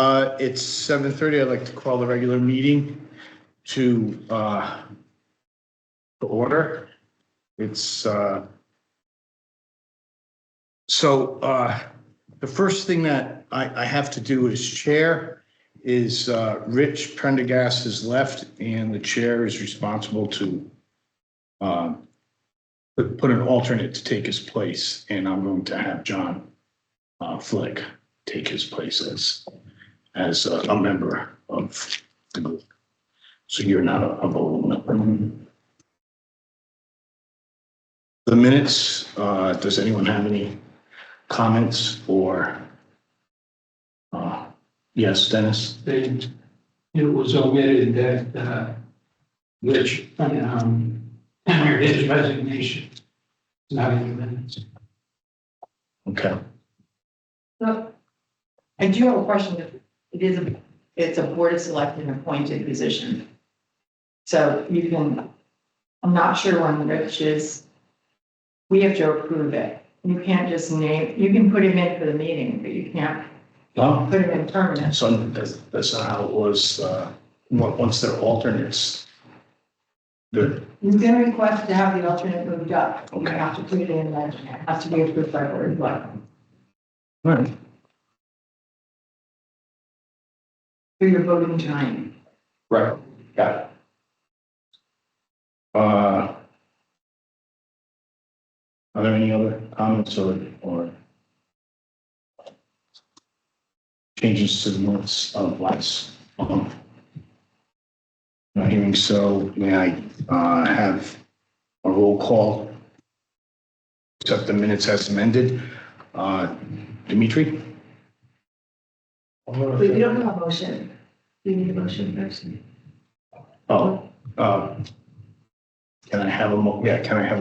It's 7:30. I'd like to call the regular meeting to order. It's the first thing that I have to do as chair is Rich Prendergast has left, and the chair is responsible to put an alternate to take his place, and I'm going to have John Flick take his place as a member of the group. So you're not a voting member. The minutes, does anyone have any comments or, yes, Dennis? It was omitted that Rich tendered his resignation. It's not in the minutes. Okay. So, I do have a question. It's a board of selected appointed position. So you can, I'm not sure when Rich is, we have to approve it. You can't just name, you can put him in for the meeting, but you can't put him in permanent. So that's not how it was, once they're alternates. Good. You can request to have the alternate moved up. You Okay. have to put it in, and it has to be approved by board of selectmen. All right. For your voting time. Right. Got it. Are there any other comments or changes to the minutes of last month? Not hearing so, may I have a roll call? Accept the minutes as amended. Dimitri? We don't have a motion. We need a motion first. Oh, can I have a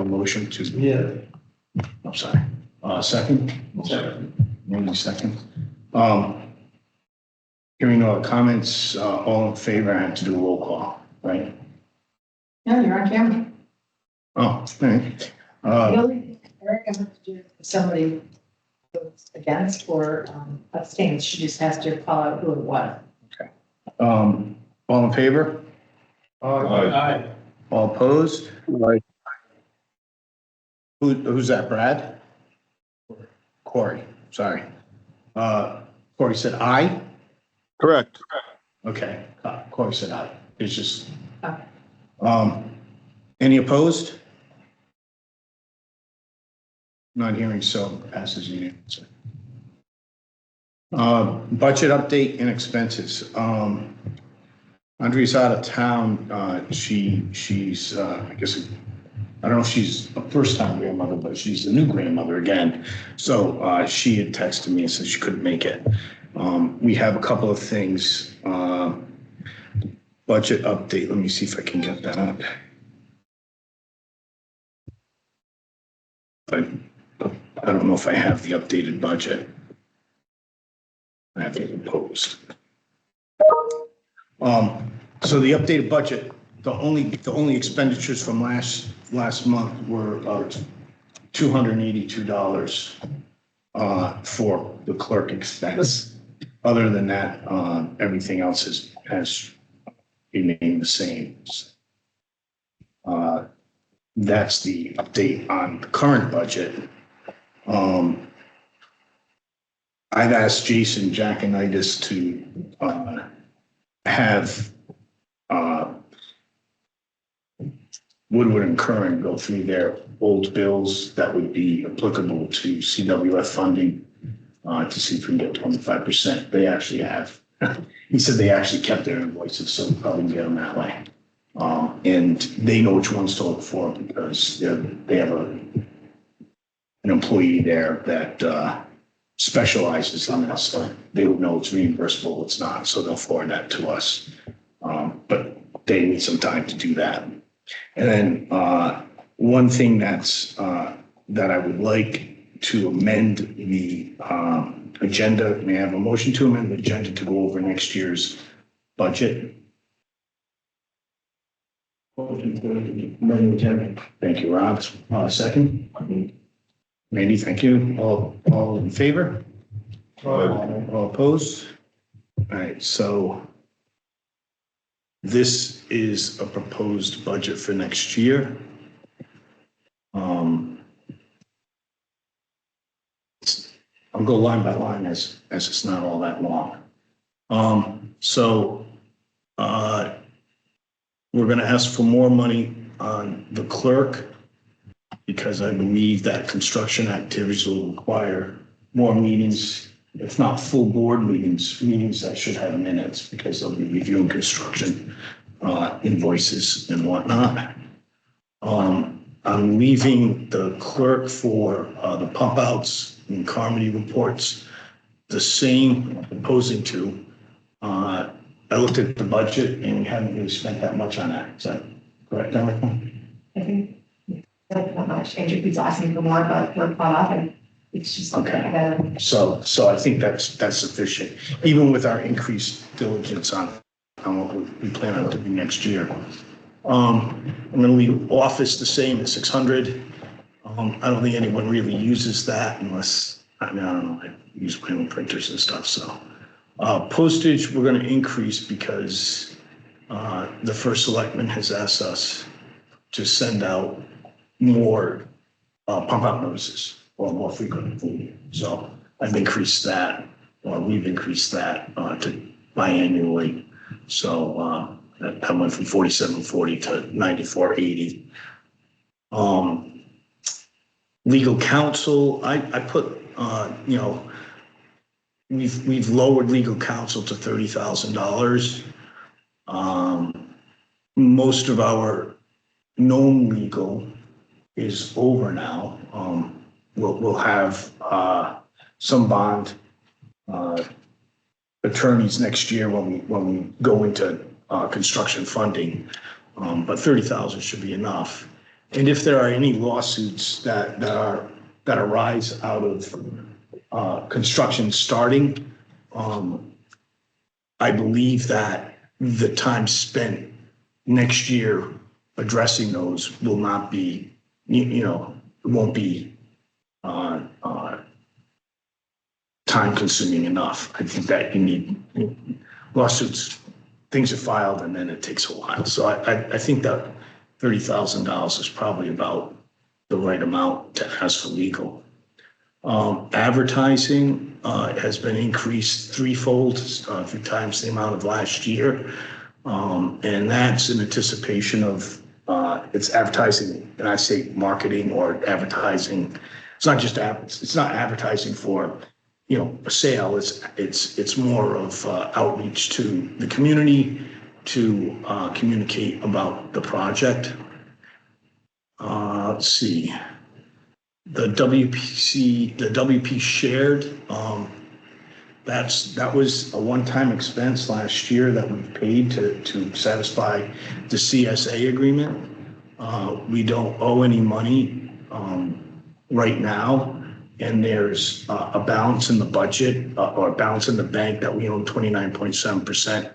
motion to? Yeah. I'm sorry. Second? Maybe second. Hearing no comments, all in favor, I have to do a roll call, right? No, you're on camera. Oh, all right. The only, Eric, I have to do if somebody votes against or abstains. She just has to call out who it was. All in favor? Aye. All opposed? Aye. Who's that, Brad? Corey, sorry. Corey said aye? Correct. Okay, Corey said aye. It's just, Okay. any opposed? Not hearing so, passes unanimously. Budget update and expenses. Andrea's out of town. She's, I guess, I don't know if she's a first-time grandmother, but she's a new grandmother again. So she had texted me and said she couldn't make it. We have a couple of things. Budget update. Let me see if I can get that up. I don't know if I have the updated budget. I have it imposed. So the updated budget, the only expenditures from last month were $282 for the clerk expense. Other than that, everything else has remained the same. That's the update on the current budget. I've asked Jason Jackanitis to have Woodward and Curran go through their old bills that would be applicable to CWF funding to see if we can get 25%. They actually have. He said they actually kept their invoices, so we'll probably get them that way. And they know which ones to look for because they have an employee there that specializes in that stuff. They would know it's reimbursable, what's not, so they'll forward that to us. But they need some time to do that. And then one thing that's that I would like to amend the agenda. May I have a motion to amend the agenda to go over next year's budget? Thank you, Rob. Second? Randy, thank you. All in favor? All opposed? right, so this is a proposed budget for next year. I'll go line by line as it's not all that long. So we're gonna ask for more money on the clerk because I believe that construction activities will require more meetings, if not full board meetings, meetings that should have minutes because they'll be reviewing construction invoices and whatnot. I'm leaving the clerk for the pump outs and Carmody reports the same, I'm proposing to. I looked at the budget and we haven't really spent that much on that. Is that correct, Erica? I think that's not much change. If he's asking for more, but we're caught up and it's just. Okay. So I think that's sufficient, even with our increased diligence on what we plan on doing next year. I'm gonna leave office the same at 600. I don't think anyone really uses that unless, I mean, I don't know, I use my own printers and stuff, so. Postage, we're gonna increase because the first selectman has asked us to send out more pump out notices or more frequently. So I've increased that, or we've increased that to biannually. So that went from 4740 to 9480. Legal counsel, I put you know, we've lowered legal counsel to $30,000. Most of our known legal is over now. We'll have some bond attorneys next year when we go into construction funding, but 30,000 should be enough. And if there are any lawsuits that arise out of construction starting, I believe that the time spent next year addressing those will not be, you know, it won't be time consuming enough. I think that you need lawsuits, things are filed and then it takes a while. So I think that $30,000 is probably about the right amount to ask for legal. Advertising has been increased threefold, 3 times the amount of last year. And that's in anticipation of it's advertising, and I say marketing or advertising. It's not just it's not advertising for, you know, a sale. It's more of outreach to the community to communicate about the project. Let's see. The WP shared, that was a one-time expense last year that we paid to satisfy the CSA agreement. We don't owe any money right now, and there's a balance in the budget or a balance in the bank that we own 29.7%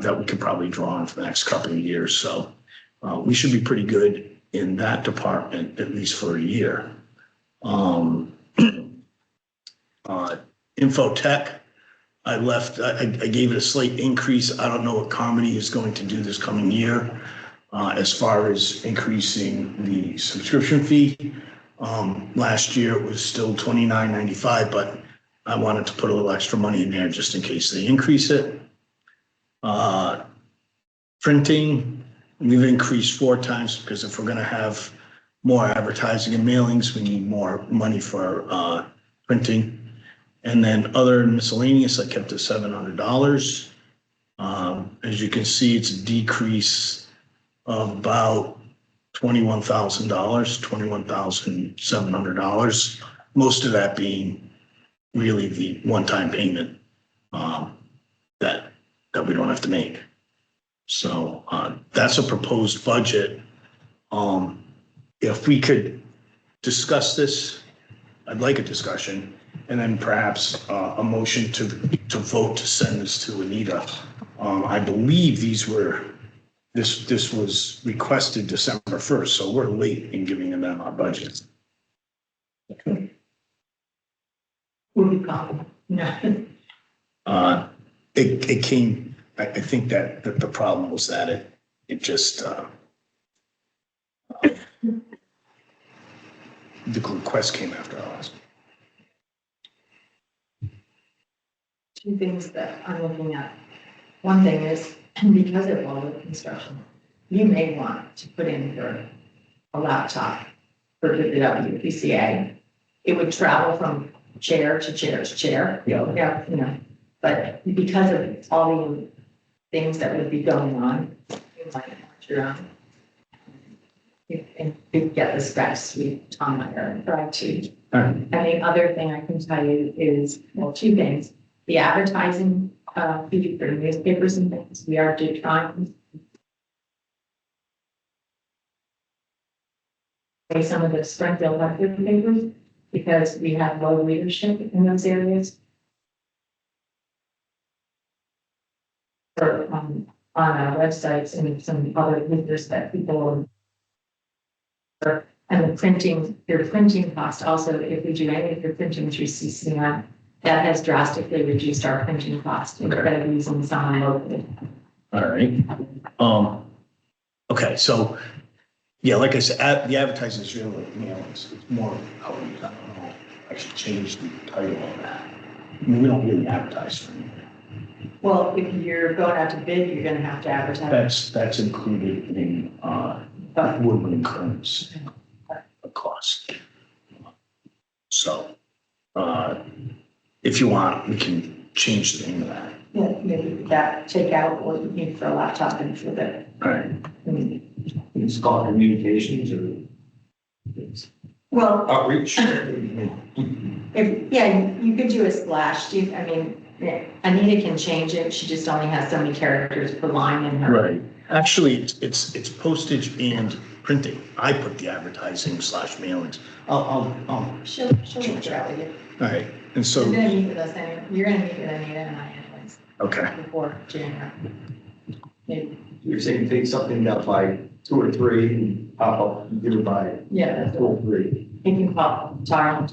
that we could probably draw on for the next couple of years. So we should be pretty good in that department, at least for a year. Infotech, I gave it a slight increase. I don't know what Carmody is going to do this coming year as far as increasing the subscription fee. Last year it was still $29.95, but I wanted to put a little extra money in there just in case they increase it. Printing, we've increased 4 times because if we're going to have more advertising and mailings, we need more money for printing. And then other miscellaneous, I kept it $700. As you can see, it's a decrease of about $21,000, $21,700. Most of that being really the one-time payment that we don't have to make. So that's a proposed budget. If we could discuss this, I'd like a discussion, and then perhaps a motion to vote to send this to Anita. I believe this was requested December 1st, so we're late in giving them our budget. We'll be calm. No. It came, I think that the problem was that it just, the request came after ours. Two things that I'm looking at. One thing is, because of all the construction, you may want to put in for a laptop for the WPCA. It would travel from chair to chair to chair. Yeah, you know, but because of all the things that would be going on, you might want your own. And you get the specs we Tom and I are trying to. And the other thing I can tell you is, well, two things. The advertising fee for newspapers and things, we are trying to some of the Springfield elected papers because we have low leadership in those areas. Or on our websites and some other papers that people are, and the printing, your printing cost also, if we do any of your printing through CCN, that has drastically reduced our printing cost instead of using someone locally. All right. Okay, so, yeah, like I said, the advertising is really, you know, it's more outreach. I don't know. I should change the title on that. I mean, we don't really advertise for anything. Well, if you're going out to bid, you're gonna have to advertise. That's included in, Woodland and Kearns cost. So, if you want, we can change the name of that. Yeah, maybe that, take out what you need for a laptop and for the. All right. It's called communications or Well, outreach. if, yeah, you could do a splash, I mean, Anita can change it, she just only has so many characters per line in her. Right. Actually, it's postage and printing. I put the advertising / mailings. She'll work it out with you. All right. And so, You're gonna meet with us anyway, you're gonna meet with Anita and I anyways, okay. before January. Maybe. You're saying take something up by 2 or 3 and pop up and do it by Yeah, that's 2 or 3. you can call Tom,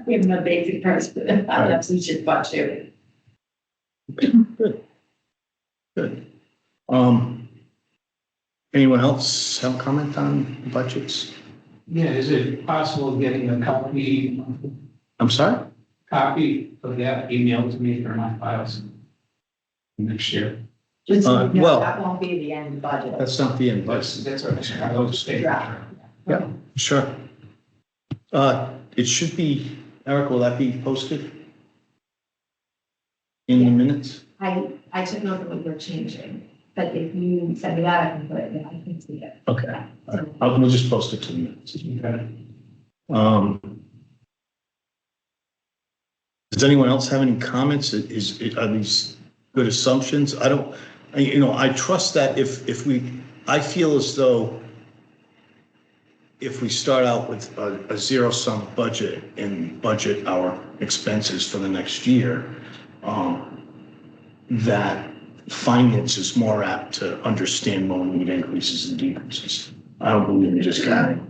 give him a basic price, but I'll have some shit bought too. Good. Good. Anyone else have a comment on budgets? Yeah, is it possible getting a copy I'm sorry? of that emailed to me for my files next year? Just so you know, well- that won't be the end budget. That's not the end. That's what I was saying. Draft. Yeah, sure. It should be, Eric, will that be posted? In the minutes? I took note of what you're changing, but if you send me that, I can put it, I can see it. Okay. All right. We'll just post it to the minutes. Okay. Does anyone else have any comments? Are these good assumptions? I trust that I feel as though if we start out with a zero-sum budget and budget our expenses for the next year, that finance is more apt to understand when we need increases and decreases. I don't believe in just carrying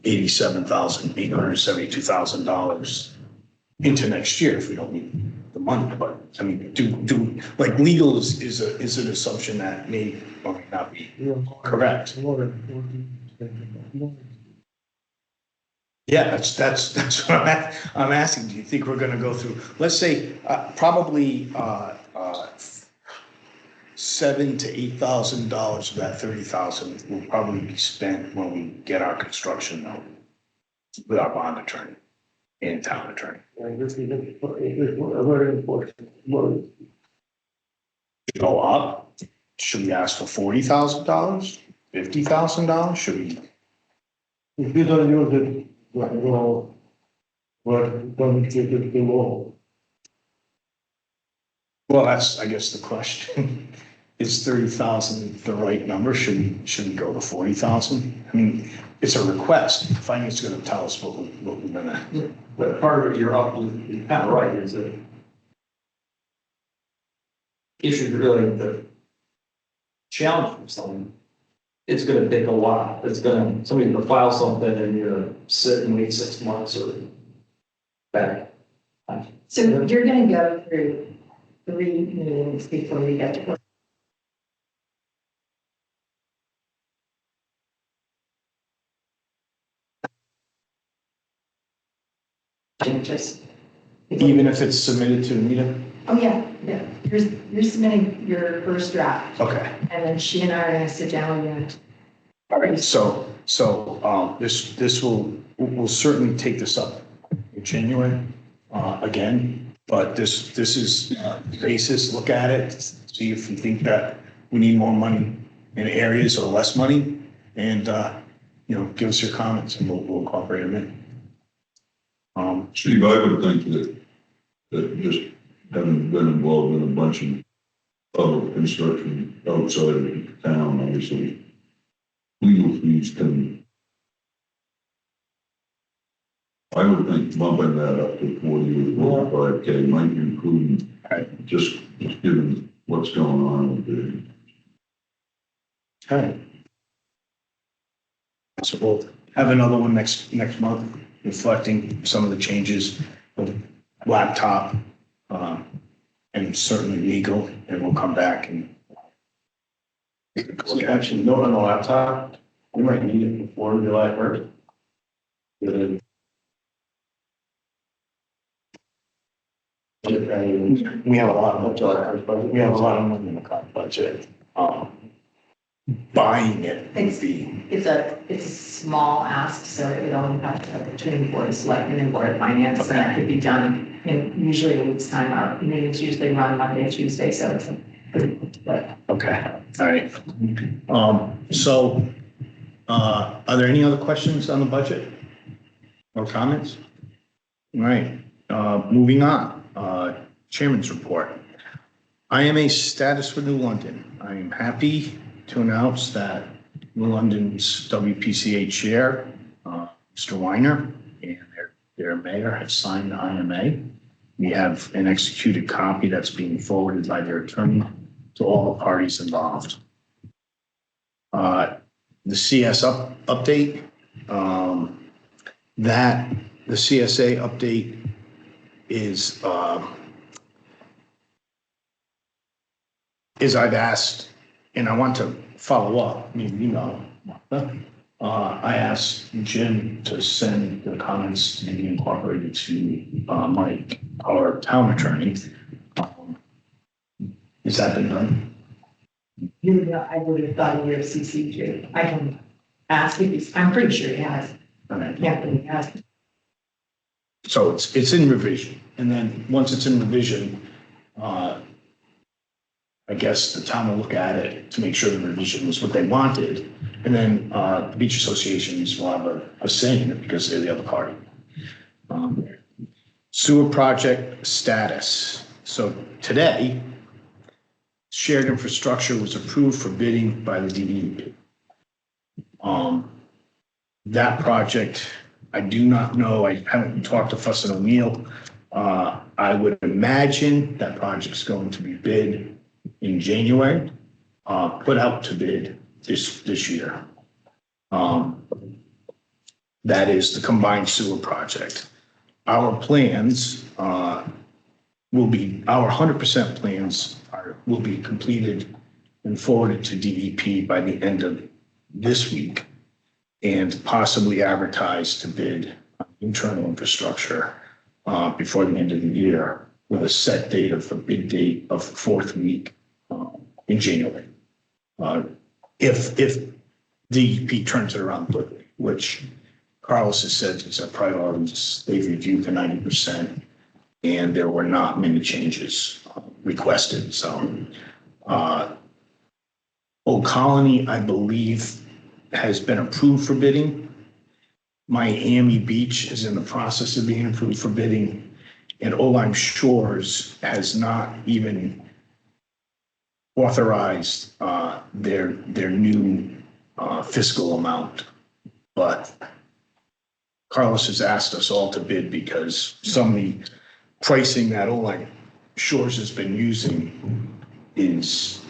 $87,872,000 into next year if we don't need the money. But I mean, do like legal is an assumption that may or may not be correct. Yeah, that's what I'm asking. Do you think we're going to go through? Let's say probably $7,000 to $8,000 of that $30,000 will probably be spent when we get our construction note with our bond attorney and town attorney. Go up? Should we ask for $40,000? $50,000? Should we? If you don't use it, well, don't take it too low. Well, that's, I guess, the question. Is 30,000 the right number? Should we go to 40,000? I mean, it's a request. Finance is going to tell us what we're gonna. But part of it, you're kind of right, is that issues really the challenge for someone. It's going to take a while. Somebody's going to file something and you're sit and wait 6 months or back. So you're gonna go through 3 meetings before we get to. Just. Even if it's submitted to Anita? Oh, yeah, yeah. You're submitting your first draft, Okay. and then she and I are gonna sit down and All right, so, this we'll certainly take this up in January, again, but this is, the basis, look at it, see if you think that we need more money in areas or less money, and, give us your comments and we'll incorporate them in. Steve, I would think that just having been involved in a bunch of other construction outside of town, obviously, legal fees can, I would think bumping that up to 40 or 45K might be prudent, Right. just given what's going on with the. All right. So we'll have another one next month, reflecting some of the changes of laptop, and certainly legal, and we'll come back and. Actually, note on the laptop, we might need it before July 1st. We have a lot of, we have a lot of money in the current budget. Buying it would be, it's a small ask, so it would only have to have between Board of Selectmen and Board of Finance, and that could be done in usually a week's time. Our meetings usually run Monday, Tuesday, so it's a pretty, but okay, all right. Are there any other questions on the budget or comments? All right, moving on, Chairman's report. IMA status for New London. I am happy to announce that New London's WPCA chair, Mr. Weiner, and their mayor have signed the IMA. We have an executed copy that's being forwarded by their attorney to all the parties involved. The CS update, the CSA update is I've asked, and I want to follow up, I asked Jim to send the comments to be incorporated to Mike, our town attorney. Has that been done? I would have thought you would have CC'd you. I can ask if he's, I'm pretty sure he has. Okay. Yeah, but he has. So it's in revision, and then once it's in revision, I guess the town will look at it to make sure the revision was what they wanted, and then the beach associations will have a say in it because they're the other party. Sewer project status. So today, shared infrastructure was approved for bidding by the DEP. That project, I do not know, I haven't talked to Fuss and O'Neill. I would imagine that project's going to be bid in January, put out to bid this year. That is the combined sewer project. Our plans will be, our 100% plans will be completed and forwarded to DEP by the end of this week and possibly advertised to bid on internal infrastructure before the end of the year with a set date of the bid date of the fourth week in January. If DEP turns it around quickly, which Carlos has said is a priority, they've reviewed the 90% and there were not many changes requested. So Old Colony, I believe, has been approved for bidding. Miami Beach is in the process of being approved for bidding, and Oline Shores has not even authorized their new fiscal amount. But Carlos has asked us all to bid because some of the pricing that Oline Shores has been using is,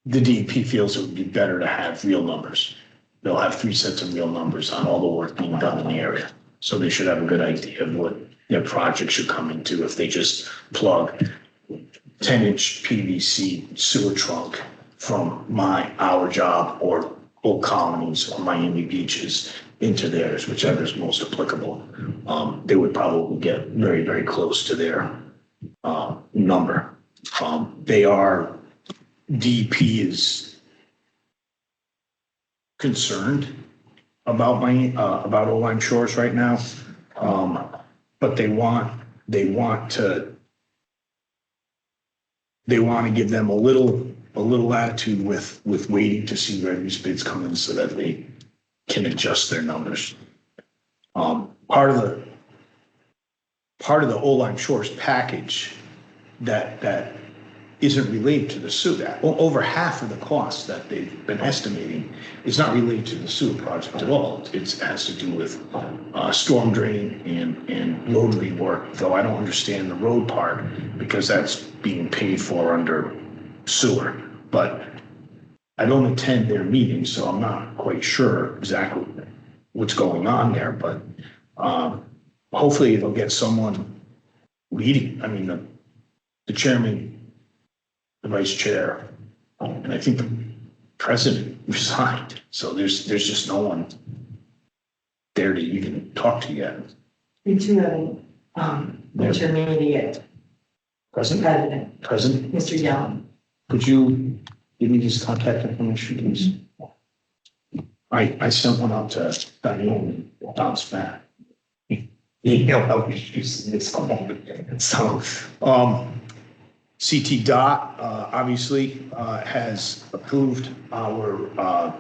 the DEP feels it would be better to have real numbers. They'll have 3 sets of real numbers on all the work being done in the area. So they should have a good idea of what their project should come into if they just plug 10-inch PVC sewer trunk from our job or Old Colonies or Miami Beaches into theirs, whichever is most applicable. They would probably get very, very close to their number. DEP is concerned about about Old Lyme Shores right now. But they want to give them a little latitude with waiting to see where these bids come in so that they can adjust their numbers. Part of the Old Lyme Shores package that isn't related to the sewer. Over half of the costs that they've been estimating is not related to the sewer project at all. It has to do with storm drain and road rework, though I don't understand the road part because that's being paid for under sewer. But I don't attend their meetings, so I'm not quite sure exactly what's going on there. But hopefully they'll get someone leading. I mean, the chairman, the vice chair, and I think the president resigned. So there's just no one there to even talk to yet. We do have an intermediate president, Mr. Young. Could you give me his contact information, please? I sent one out to Diane and bounced back. You know how issues this so CT Dot obviously has approved our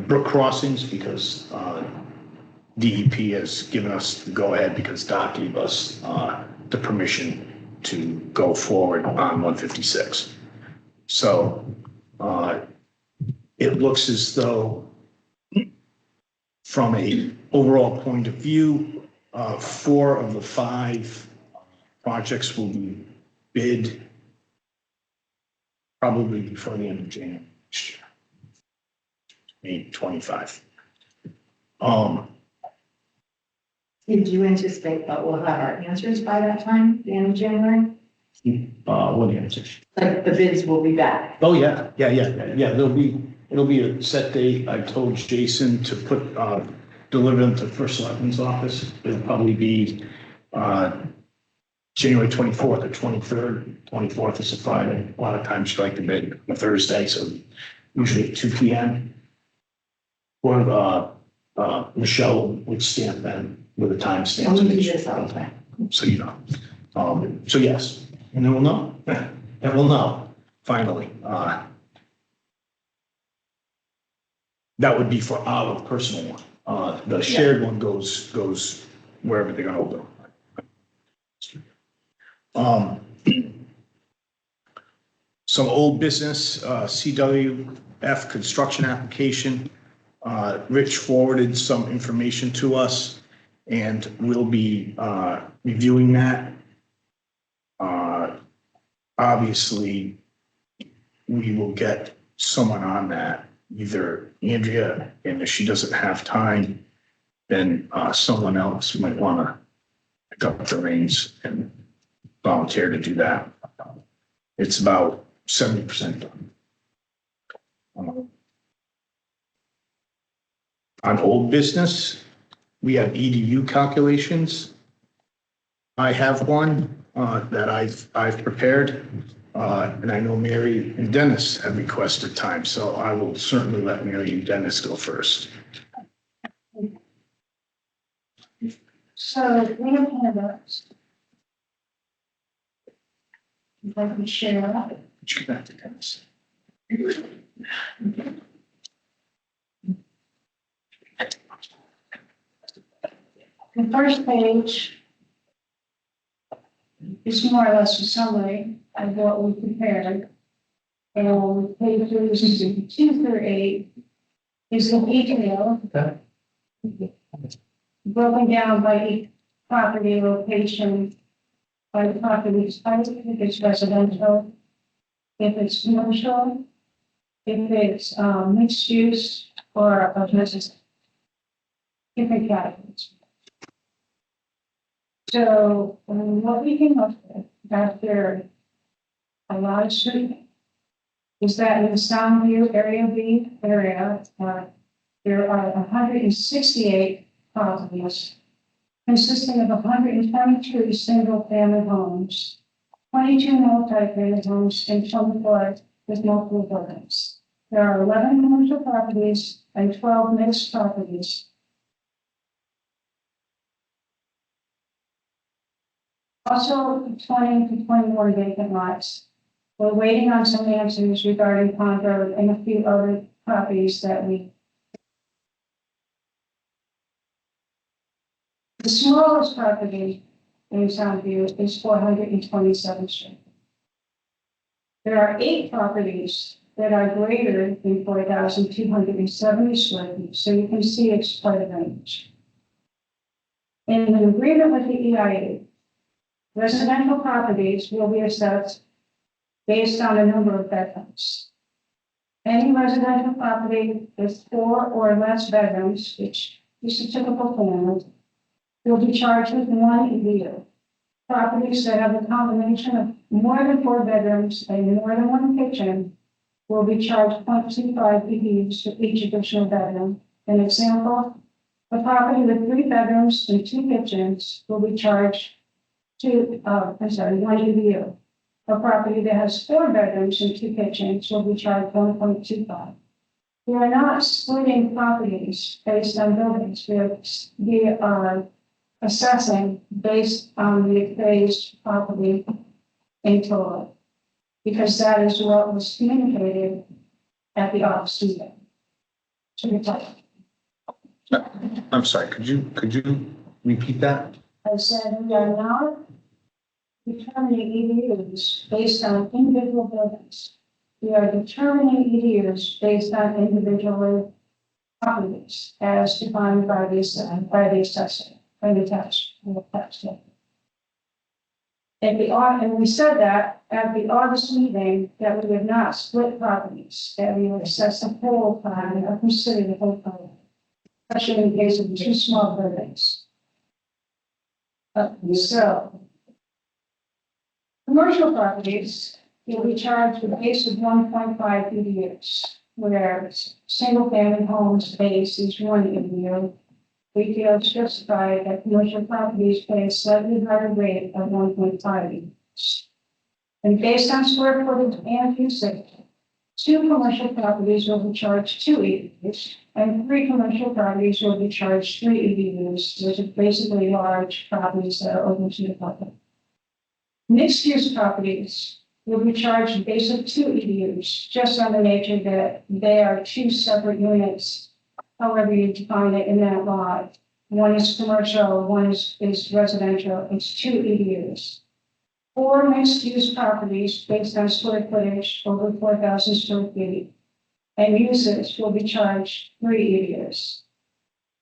brook crossings because DEP has given us the go-ahead because Dot gave us the permission to go forward on 156. So it looks as though from a overall point of view, 4 of the 5 projects will be bid probably before the end of January next year. Maybe 25. Did you anticipate that we'll have our answers by that time, the end of January? What answers? Like the bids will be back. Oh, yeah. It'll be a set date. I told Jason to deliver them to the first selectman's office. It'll probably be, January 24th or 23rd. 24th is a Friday. A lot of times you like to bid on a Thursday, so usually at 2 p.m. Or Michelle would stamp them with a timestamp. And we do this all the time. So you know. So yes, and then we'll know. And we'll know finally. That would be for our personal one. The shared one goes wherever they're gonna open. Some old business, CWF construction application. Rich forwarded some information to us and we'll be reviewing that. Obviously, we will get someone on that, either Andrea, and if she doesn't have time, then someone else might want to pick up the reins and volunteer to do that. It's about 70% done. On old business, we have EDU calculations. I have one that I've prepared, and I know Mary and Dennis have requested time, so I will certainly let Mary and Dennis go first. So we have handouts. If I can share that. Would you go back to Dennis? The first page is more or less a summary of what we prepared. And pages 2 through 8 is the detail. Broken down by each property location, by the property type, if it's residential, if it's commercial, if it's mixed use, or a business. Different categories. So what we came up with after a lot of scrutiny is that in the Soundview Area B area, there are 168 properties consisting of 122 single-family homes, 22 multi-family homes, and 24 with multiple buildings. There are 11 commercial properties and 12 mixed properties. Also, 20 to 21 vacant lots. We're waiting on some answers regarding Pond Road and a few other properties that we. The smallest property in Soundview is 427th Street. There are 8 properties that are greater than 4,270 square feet, so you can see it's quite a range. In an agreement with the EIA, residential properties will be assessed based on the number of bedrooms. Any residential property with 4 or less bedrooms, which is a typical family, will be charged with 1 EDU. Properties that have a combination of more than 4 bedrooms and more than 1 kitchen will be charged 0.25 EDUs for each additional bedroom. An example, a property with 3 bedrooms and 2 kitchens will be charged 1 EDU. A property that has 4 bedrooms and 2 kitchens will be charged 1.25. We are not splitting properties based on buildings. We are assessing based on the appraised property in total, because that is what was communicated at the office meeting. So we talked. I'm sorry, could you repeat that? I said we are not determining EDUs based on individual buildings. We are determining EDUs based on individual properties as defined by the assessor, by the tax. And we said that at the August meeting that we would not split properties, that we would assess the whole plan or consider the whole plan, especially in the case of 2 small buildings. So, commercial properties will be charged with a base of 1.5 EDUs, where single-family homes base is 1 EDU. We feel it's justified that commercial properties pay a slightly higher rate of 1.5 EDUs. And based on square footage and usage, 2 commercial properties will be charged 2 EDUs, and 3 commercial properties will be charged 3 EDUs, which is basically large properties that are open to the public. Mixed-use properties will be charged a base of 2 EDUs, just on the nature that they are 2 separate units, however you define it in that law. One is commercial, one is residential, it's 2 EDUs. 4 mixed-use properties based on square footage over 4,000 square feet and usage will be charged 3 EDUs.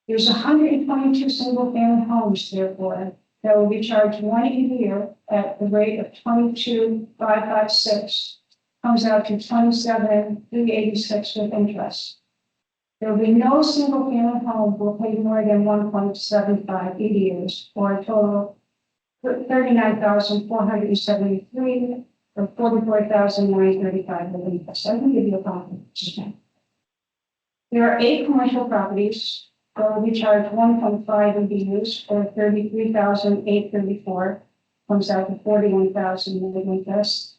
There's 122 single-family homes, therefore, that will be charged 1 EDU at the rate of 22,556, comes out to 27,386 with interest. There will be no single-family home will pay more than 1.75 EDUs, for a total of 39,473 or 44,935 with interest. I can give you a copy. There are 8 commercial properties that will be charged 1.5 EDUs or 33,834, comes out to 41,000 with interest.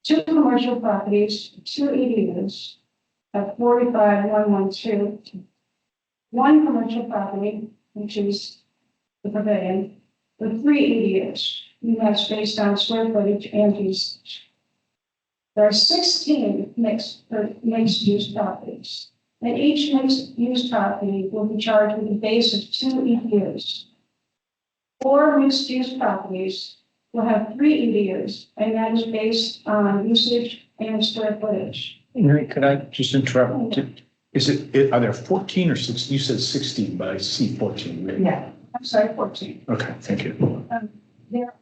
2 commercial properties, 2 EDUs at 45,112. 1 commercial property, which is the pavilion, with 3 EDUs, and that's based on square footage and usage. There are 16 mixed-use properties, and each mixed-use property will be charged with a base of 2 EDUs. 4 mixed-use properties will have 3 EDUs, and that is based on usage and square footage. Mary, could I just interrupt? Are there 14 or 16? You said 16, but I see 14. Right? Yeah, I'm sorry, 14. Okay, thank you. That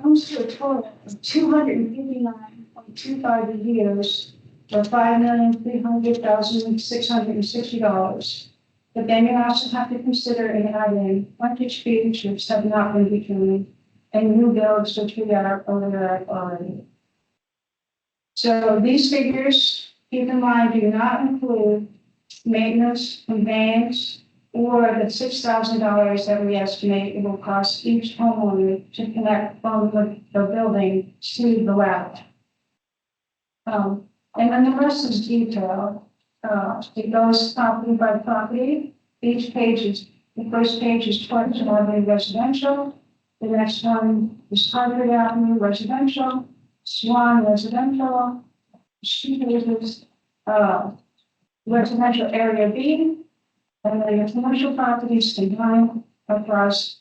comes to a total of 259.25 EDUs, or $5,300,660. But then you also have to consider and add in frontage fees which have not been determined, and new builds which we are aware of already. So these figures, keep in mind, do not include maintenance, conveyance, or the $6,000 that we estimate it will cost each homeowner to connect from the building to the lab. And then the rest is detailed. It goes property by property. Each page is, the first page is Torrance Avenue residential. The next one is Harvard Avenue residential, Swan residential, two pages, residential area B, and then your commercial properties combined across,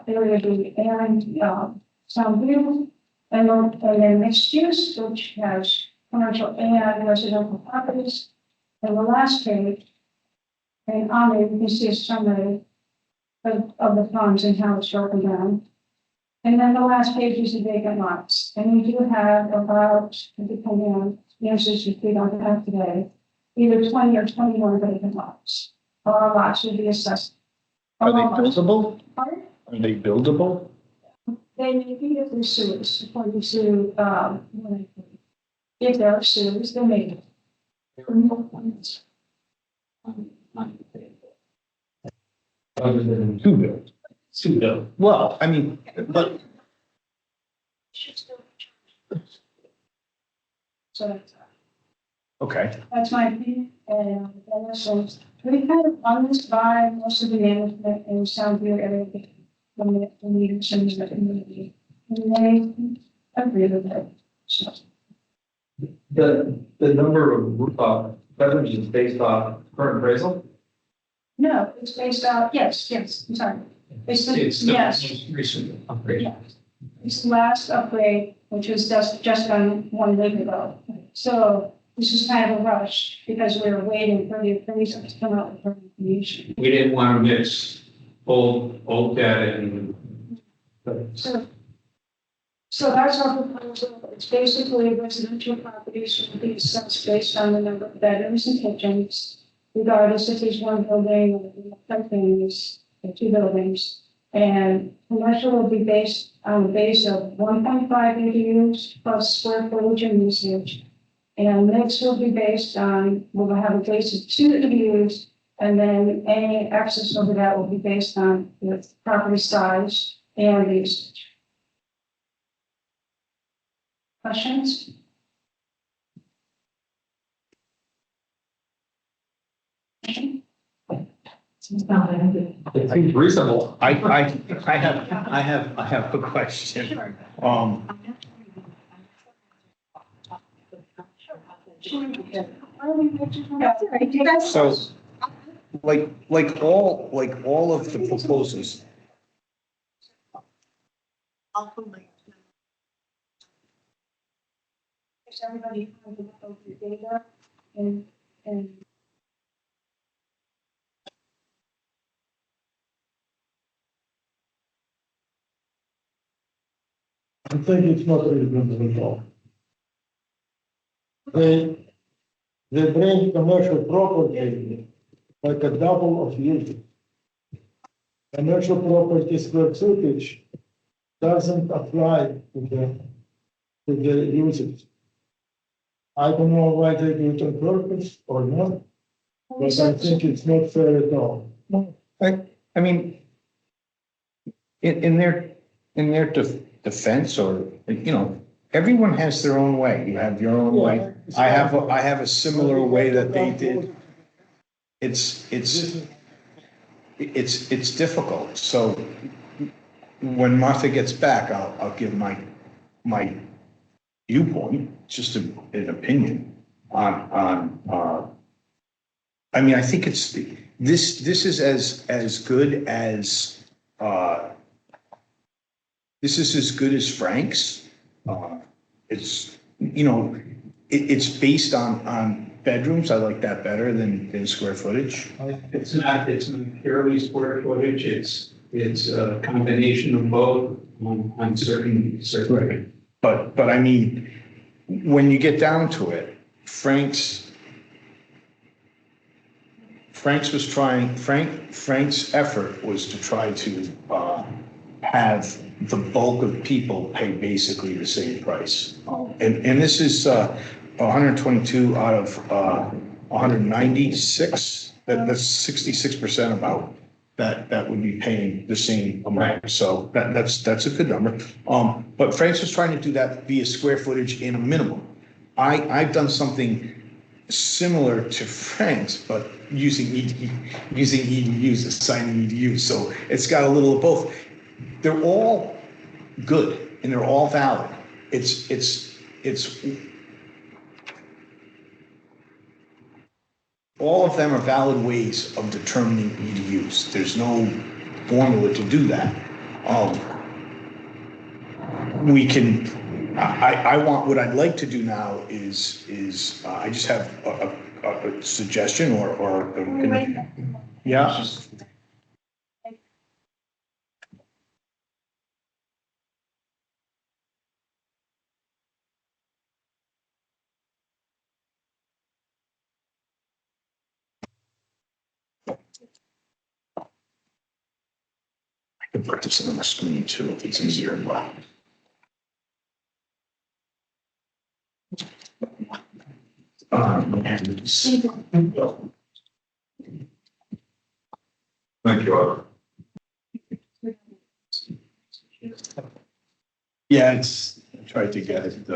area B and, Soundview. And then mixed use, which has commercial and residential properties. And the last page, and on it, you can see a summary of the funds and how it's broken down. And then the last page is the vacant lots. And we do have about, depending on the answers if we don't have today, either 20 or 21 vacant lots. All lots will be assessed. Are they All lots. buildable? Pardon? Are they buildable? They may be if they're sewers, according to, if there are sewers, they may be. Other than To build. pseudo. Well, I mean, but So okay. that's my opinion, and so we kind of run this by most of the management in Soundview area, the meetings and the community, and they agree with it, so. The number of, bedrooms is based off current appraisal? No, it's based out, yes, I'm sorry. It's the Yes, most recent upgrade. yeah. It's the last upgrade, which was just done 1 week ago. So this is kind of a rush because we were waiting for the appraisal to come out with her information. We didn't want to mix old data and. So that's our proposal. It's basically residential properties will be assessed based on the number of bedrooms and kitchens, regardless if there's one building or something, or two buildings. And commercial will be based on a base of 1.5 ADUs plus square footage and usage. And mix will be based on, we'll have a base of 2 ADUs, and then any excess over that will be based on the property size and usage. Questions? It seems reasonable. I have a question. So, like all of the proposals, Is everybody have the data and I think it's not really good at all. They bring commercial property like a double of usage. Commercial property square footage doesn't apply to the usage. I don't know why they do it on purpose or not, but I think it's not fair at all. I mean, in their defense, or, you know, everyone has their own way. You have your own way. I have a similar way that they did. It's difficult. So when Martha gets back, I'll give my viewpoint, just an opinion on, I mean, I think this is as good as, this is as good as Frank's. It's, you know, it's based on bedrooms. I like that better than square footage. It's not purely square footage, it's a combination of both on certain. Right. But I mean, when you get down to it, Frank's Frank's effort was to try to, have the bulk of people pay basically the same price. And this is, 122 out of, 196, that's 66% about, that would be paying the same amount. So that's a good number. But Frank's was trying to do that via square footage in a minimum. I've done something similar to Frank's, but using EDUs, assigning EDUs. So it's got a little of both. They're all good and they're all valid. It's all of them are valid ways of determining EDUs. There's no formula to do that. We can, what I'd like to do now is I just have a suggestion or. Yeah. I can put this on the screen too, if it's easier. Thank you, Art. Yeah, I tried to get it,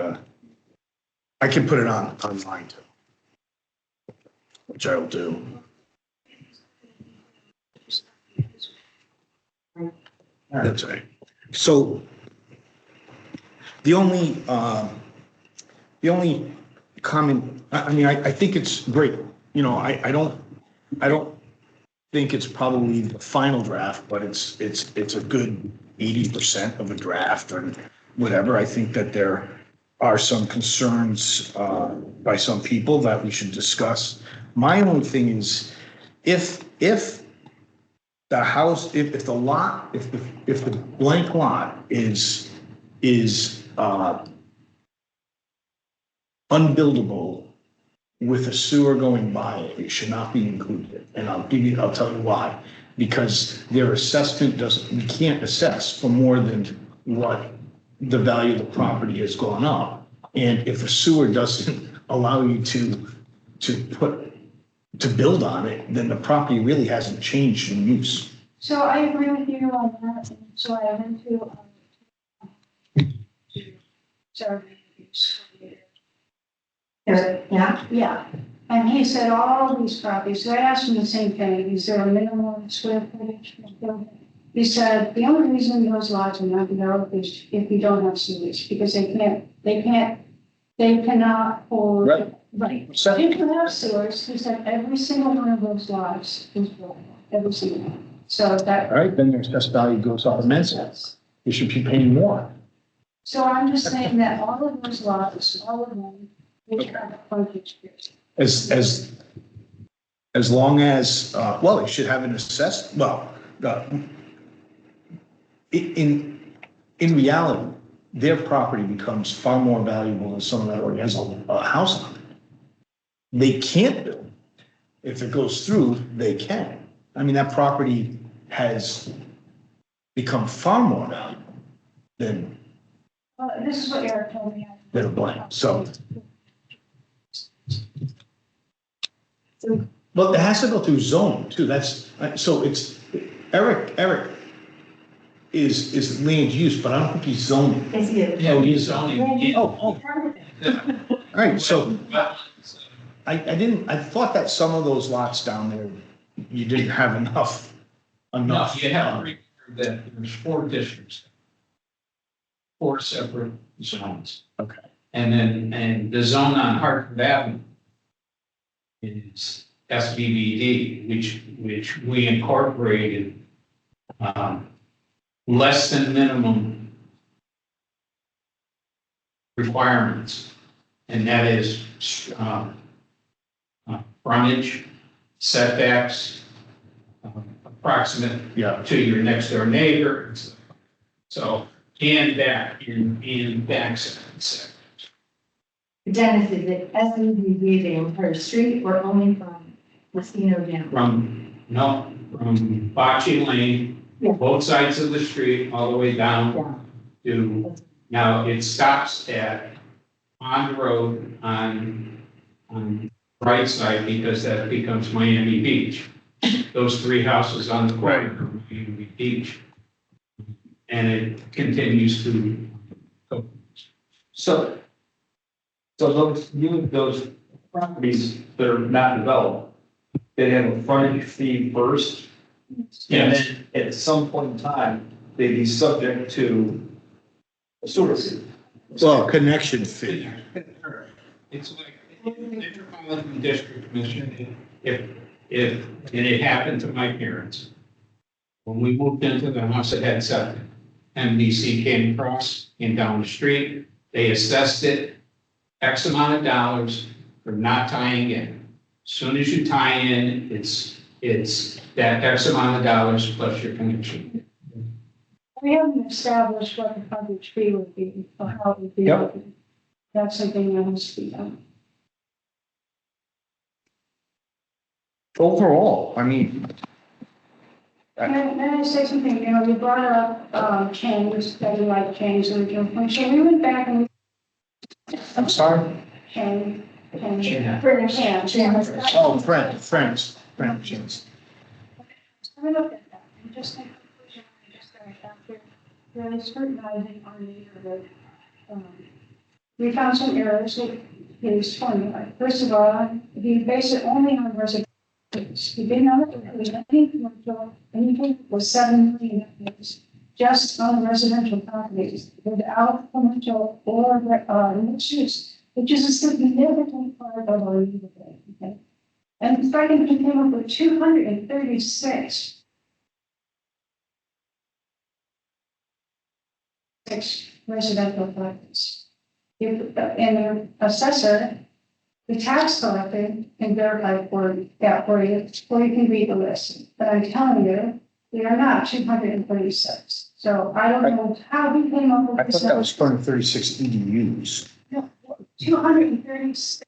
I can put it online too, which I will do. That's right. So the only comment, I mean, I think it's great. You know, I don't think it's probably the final draft, but it's a good 80% of a draft or whatever. I think that there are some concerns by some people that we should discuss. My only thing is if the house, if the lot, if the blank lot is unbuildable with a sewer going by it, it should not be included. And I'll tell you why. Because their assessment we can't assess for more than what the value of the property has gone up. And if a sewer doesn't allow you to build on it, then the property really hasn't changed in use. So I agree with you on that. So I went to, Yeah, yeah, and he said all these properties, so I asked him the same thing, is there a minimum square footage of building? He said, the only reason those lots are not developed is if you don't have sewage, because they cannot hold. Right. Right, so if you have sewers, he said every single one of those lots is buildable, every single one, so that. All right, then their assessed value goes up immensely. You should be paying more. So I'm just saying that all of those lots, all of them, which have a frontage. As long as, well, it should have an assessed, in reality, their property becomes far more valuable than someone that already has a house on it. They can't build. If it goes through, they can. I mean, that property has become far more valuable than This is what Eric told me. a blank, so. Well, it has to go through zoning too, so it's, Eric is land use, but I don't think he's zoning. is it? Yeah, we zoning. All right, so I thought that some of those lots down there, you didn't have enough. No, you have to remember that there's 4 districts. 4 separate zones. Okay. And the zone on Hartford Avenue is SBVD, which we incorporated less than minimum requirements. And that is frontage, setbacks, approximate to your next door neighbor. So, and back in back setbacks. Dennis, is it SUV the entire street or only from Mosquito down. From Bocce Lane, Yeah. both sides of the street, all the way down to, now it stops at Pond Road on right side because that becomes Miami Beach. Those three houses on the corner are Miami Beach. And it continues to go. So those properties that are not developed, they have a frontage fee first. And Yes. then at some point in time, they'd be subject to a sewer fee. Well, connection fee. It's like Metropolitan District Commission, if, and it happened to my parents. When we moved into the house, it had septic. MDC came across, came down the street, they assessed it X amount of dollars for not tying in. As soon as you tie in, it's that X amount of dollars plus your connection. We haven't established what the coverage fee would be, or how it would be. Yep. That's something that has to be done. Overall, I mean, May I say something, you know, we brought up, change, that we like change the original plan, so we went back and. I'm sorry. Change. Yeah. Oh, friends. I looked at that, and just in conclusion, I just got after really scrutinizing our neighborhood. We found some errors with his formula. First of all, he based it only on residential. He didn't know that it was any commercial, anything was 7 million just on the residential properties without commercial or, mixed use, which is a significant part of our neighborhood, okay? And Franklin came up with 236 residential properties. And the assessor, the tax collector can verify for that for you, or you can read the list. But I'm telling you, we are not 236. So I don't know how we came up I with this thought that number. was 236 EDUs. 236.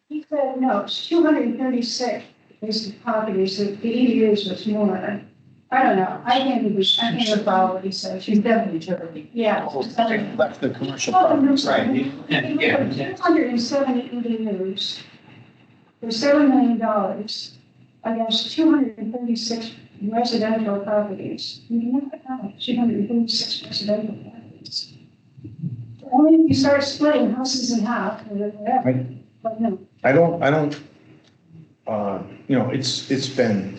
He said, no, it's 236 is the properties, the EDUs was more. I don't know, I can't follow what he said. She's definitely terrific. Yeah. Left the commercial Oh, no, properties. Right, and yeah. 270 EDUs for $7 million against 236 residential properties. You know, 236 residential properties. Only if you start splitting houses in half or whatever. Right. But no. I don't, it's been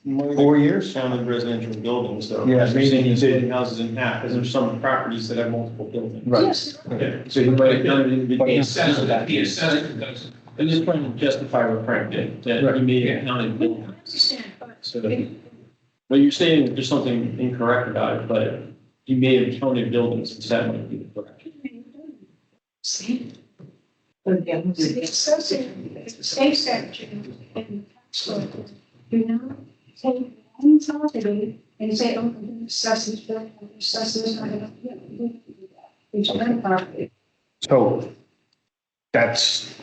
4 years. Counted residential buildings, though. Yeah, So maybe saying you you're did. splitting houses in half, because there's some properties that have multiple buildings. Yes. Yeah, so you might have done it in The the. assessor doesn't. I'm just trying to justify what Frank did, that he may have counted I buildings. understand, but So, well, you're saying that there's something incorrect about it, but you may have counted buildings, and that might be the correct. see, But again, the state statute and tax law do not take one property and say, oh, the assessors, the assessors are going to do that. It's one property. So that's,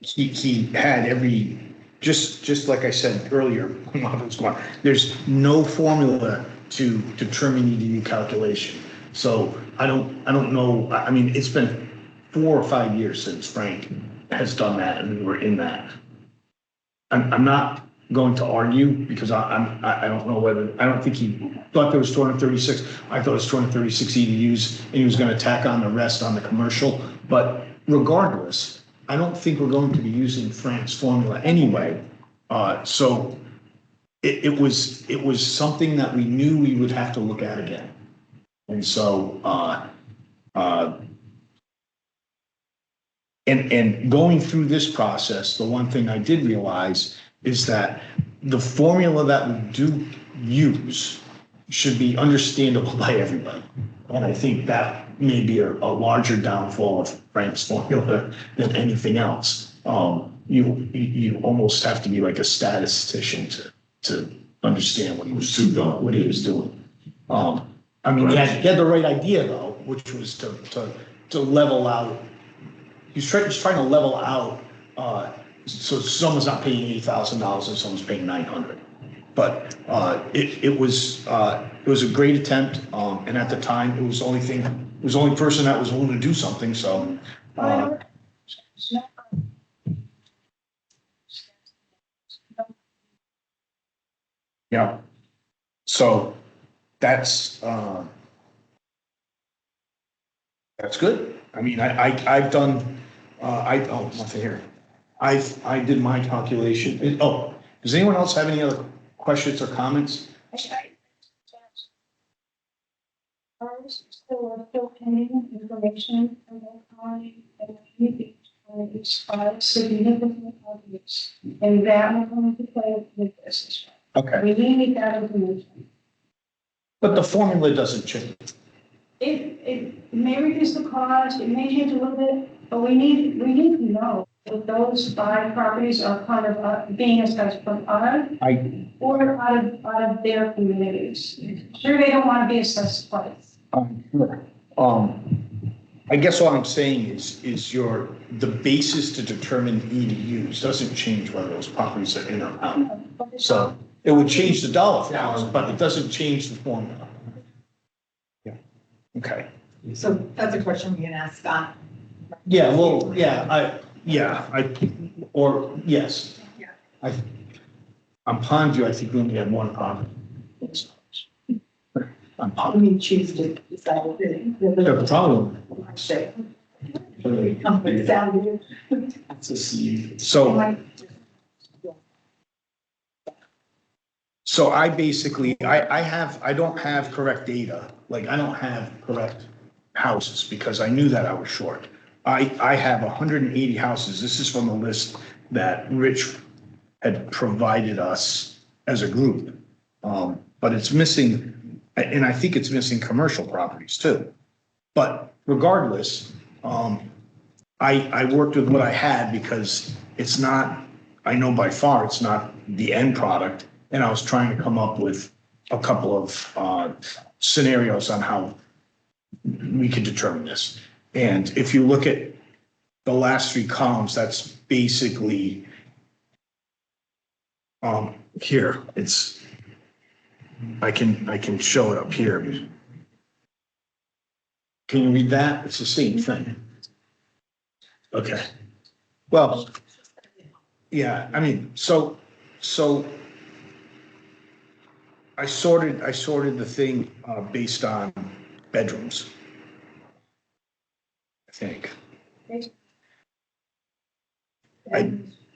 he had every, just like I said earlier, when I was going, there's no formula to determine EDU calculation. So I don't know, I mean, it's been 4 or 5 years since Frank has done that and we were in that. I'm not going to argue because I don't know whether, I don't think he thought there was 236. I thought it was 236 EDUs and he was going to tack on the rest on the commercial. But regardless, I don't think we're going to be using Frank's formula anyway. So it was something that we knew we would have to look at again. And so, and going through this process, the one thing I did realize is that the formula that we do use should be understandable by everybody. And I think that may be a larger downfall of Frank's formula than anything else. You almost have to be like a statistician to understand what he was doing. I mean, he had the right idea though, which was to to level out. He's trying to level out, so someone's not paying $8,000 and someone's paying 900. But, it was a great attempt, and at the time, it was the only person that was willing to do something, so. Yeah. So that's good. I mean, I've done, nothing here. I did my calculation. Oh, does anyone else have any other questions or comments? Still pending information from the county and maybe each file significant obvious. And that will come into play with this as well. Okay, We need that information. but the formula doesn't change. It may reduce the cost, it may change a little bit, but we need to know if those 5 properties are kind of being assessed from us or out of their communities. Sure, they don't want to be assessed twice. Sure. I guess what I'm saying is the basis to determine EDUs doesn't change whether those properties are in or out. So it would change the dollar amounts, but it doesn't change the formula. Yeah, okay. So that's a question we can ask Scott. Yeah, well, yes. Yeah. On Pondview, I think we only have one property. On Let Pondview. me choose to decide. The problem. Come with sound. So I basically, I don't have correct data, like I don't have correct houses because I knew that I was short. I have 180 houses. This is from a list that Rich had provided us as a group. But it's missing, and I think it's missing commercial properties too. But regardless, I worked with what I had because it's not, I know by far it's not the end product. And I was trying to come up with a couple of scenarios on how we could determine this. And if you look at the last 3 columns, that's basically here. It's I can show it up here. Can you read that? It's the same thing. Okay. Well, yeah, I mean, so I sorted the thing based on bedrooms. I think.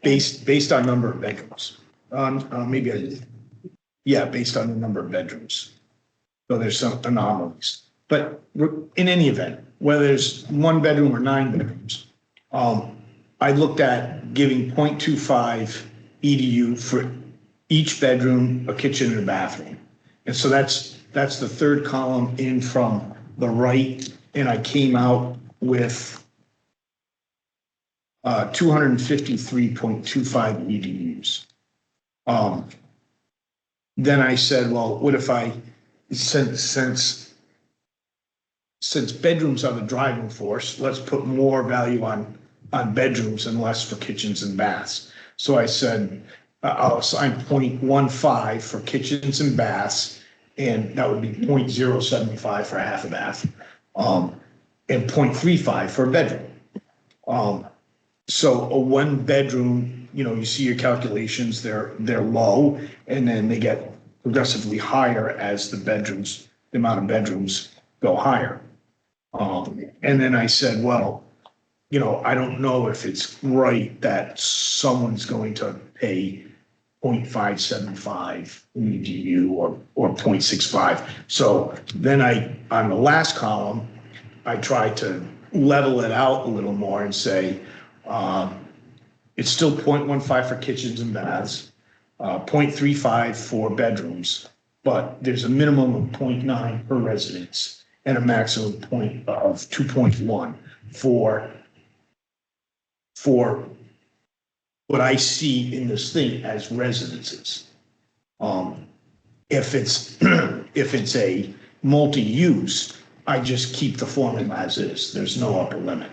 Based on number of bedrooms. Maybe I did. Yeah, based on the number of bedrooms. So there's some anomalies. But in any event, whether there's 1 bedroom or 9 bedrooms, I looked at giving 0.25 EDU for each bedroom, a kitchen and a bathroom. And so that's the 3rd column in from the right, and I came out with 253.25 EDUs. Then I said, well, what if since bedrooms are the driving force, let's put more value on bedrooms and less for kitchens and baths. So I said, I'll assign 0.15 for kitchens and baths, and that would be 0.075 for half a bath, and 0.35 for a bedroom. So a 1 bedroom, you see your calculations, they're low, and then they get progressively higher as the amount of bedrooms go higher. And then I said, well, I don't know if it's right that someone's going to pay 0.575 EDU or 0.65. So then on the last column, I tried to level it out a little more and say, it's still 0.15 for kitchens and baths, 0.35 for bedrooms, but there's a minimum of 0.9 per residence and a maximum of 2.1 for what I see in this thing as residences. If it's a multi-use, I just keep the formula as is. There's no upper limit.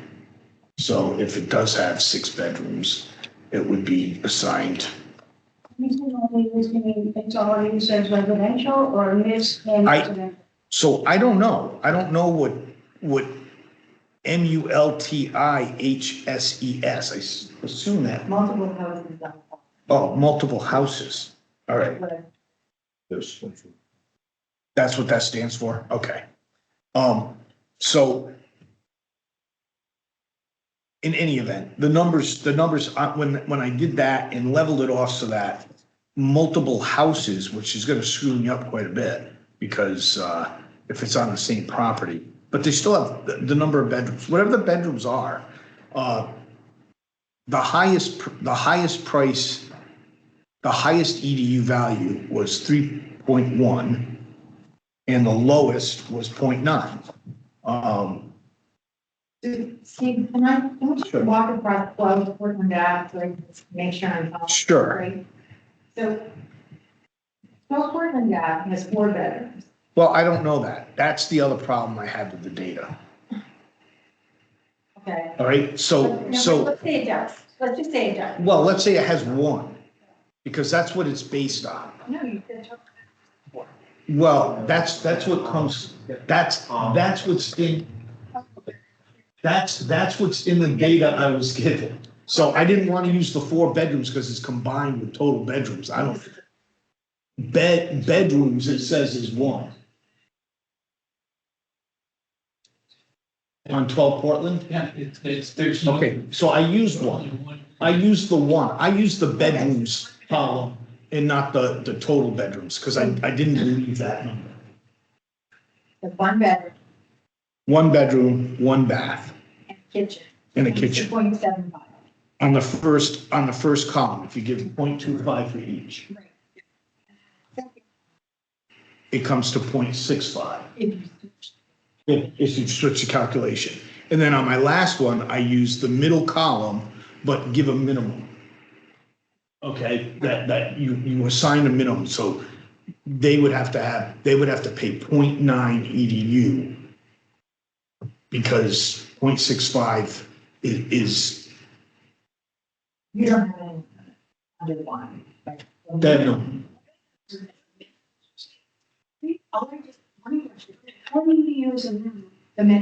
So if it does have 6 bedrooms, it would be assigned. Is it only listing, it's already used as residential or mixed and I- residential? So I don't know. I don't know what multihses. I assume that. Multiple houses on. Oh, multiple houses. All right. Yes. That's what that stands for? Okay. So in any event, the numbers, when I did that and leveled it off so that multiple houses, which is gonna screw me up quite a bit, because, if it's on the same property, but they still have the number of bedrooms, whatever the bedrooms are, the highest price, the highest EDU value was 3.1, and the lowest was 0.9. Steve, can I just walk across Portland Ave so I can make sure I'm following? Sure. Right? So, Portland Ave has 4 bedrooms. Well, I don't know that. That's the other problem I had with the data. Okay. All right, so, Let's say it does. Let's just say it does. well, let's say it has 1, because that's what it's based on. No, you said. Well, that's what comes, that's what's in, that's what's in the data I was given. So I didn't want to use the 4 bedrooms because it's combined with total bedrooms. I don't, bedrooms, it says is 1. On 12 Portland? Yeah, there's no. Okay, so I used 1. I used the 1. I used the bedrooms column and not the total bedrooms, because I didn't believe that number. The 1 bedroom 1 bedroom, 1 bath, and kitchen. and a kitchen. 2.75. On the first column, if you give 0.25 for each, it comes to 0.65. If you switch the calculation. And then on my last one, I use the middle column, but give a minimum. Okay, that you assign a minimum, so they would have to pay 0.9 EDU, because 0.65 is You don't have any under 1. that, How do you use a minimum?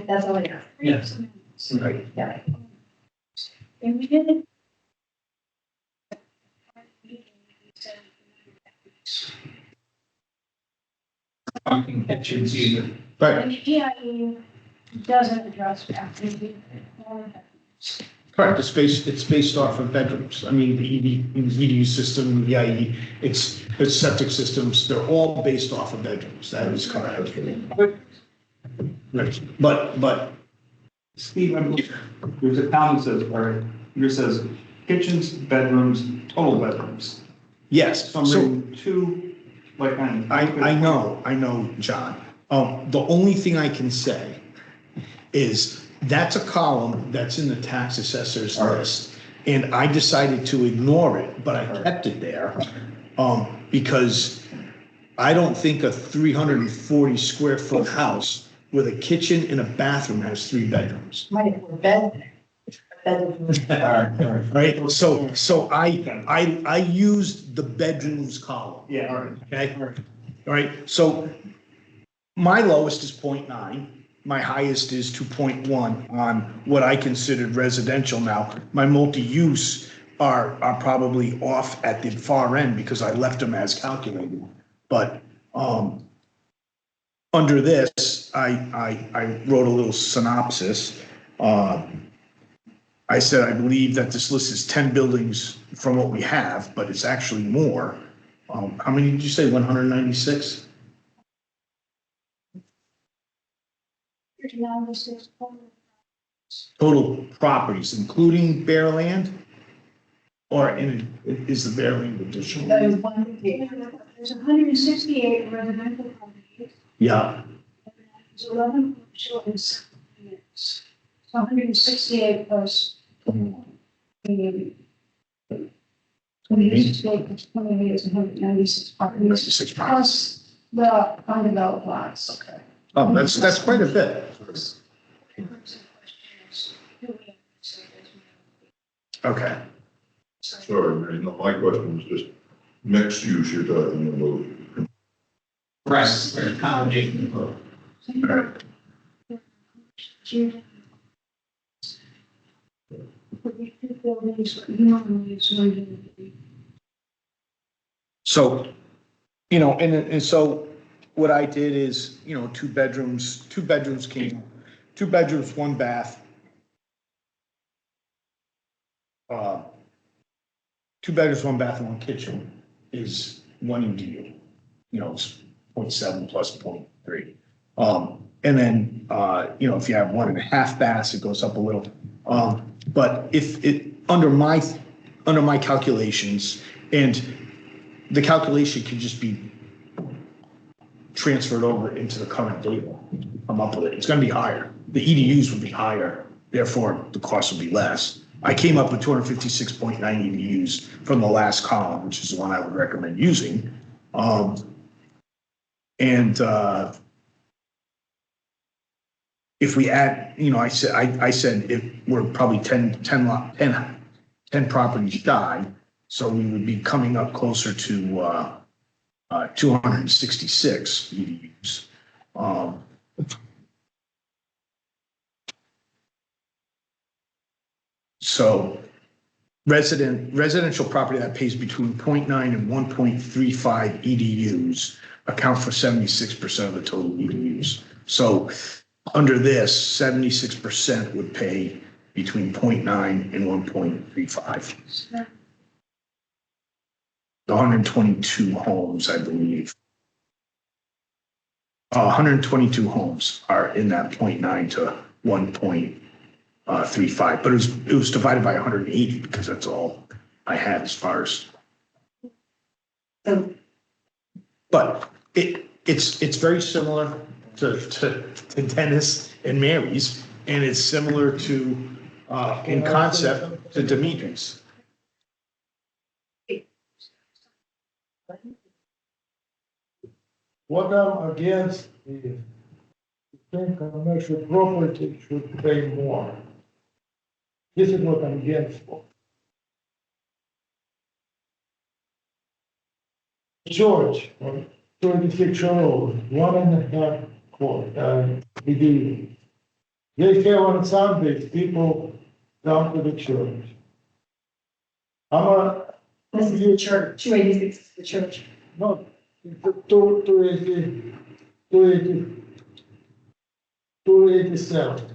That's all I have. Yes. right. Yeah. And we did it. Talking kitchens either. Right, And the EIE doesn't address that. correct, it's based off of bedrooms. I mean, the EDU system, the IE, it's septic systems, they're all based off of bedrooms, that is correct. Right. But, Steve, there's a comment that says, or yours says kitchens, bedrooms, total bedrooms. yes, So I'm so reading 2, like, kind of. I know, John. The only thing I can say is that's a column that's in the tax assessor's list. And I decided to ignore it, but I kept it there, because I don't think a 340 square foot house with a kitchen and a bathroom has 3 bedrooms. Might have 4 beds. Right, so I used the bedrooms column. Yeah, all right. Okay, all right, so my lowest is 0.9, my highest is 2.1 on what I considered residential now. My multi-use are probably off at the far end because I left them as calculated. But, under this, I wrote a little synopsis. I said, I believe that this list is 10 buildings from what we have, but it's actually more. How many did you say, 196? Total properties, including bare land? Or is the bare land additional? There's 1 page. There's 168 residential properties. Yeah, There's 11 commercial and 7 units. So 168 plus 28 plus 28 is 196 properties. 96 properties. Plus the undeveloped lots. Okay. That's quite a bit. Okay. Sorry, Mary, no, my question was just mixed use you're talking about. Right, or accommodation for. Alright. So, and so what I did is, two bedrooms, two bedrooms, one bath. Uh, 2 bedrooms, one bath, and one kitchen is one EDU, it's 0.7 plus 0.3. And then, if you have 1.5 baths, it goes up a little. But if it, under my calculations, and the calculation could just be transferred over into the current table, come up with it, it's gonna be higher. The EDUs would be higher, therefore the cost will be less. I came up with 256.9 EDUs from the last column, which is the one I would recommend using. If we add, I said if we're probably 10 properties shy, so we would be coming up closer to 266 EDUs. So residential property that pays between 0.9 and 1.35 EDUs account for 76% of the total EDUs. So under this, 76% would pay between 0.9 and 1.35. The 122 homes, I believe. 122 homes are in that 0.9 to 1.35, but it was divided by 180 because that's all I had as far as. But it's very similar to Dennis and Mary's, and it's similar to in concept to Dimitri's. What I'm against is, I think commercial property should pay more. This is what I'm against for. George, on 26 road, 1.5 EDU. They have on Sundays, people come to the church. This is the church, 286 is the church. No, 287.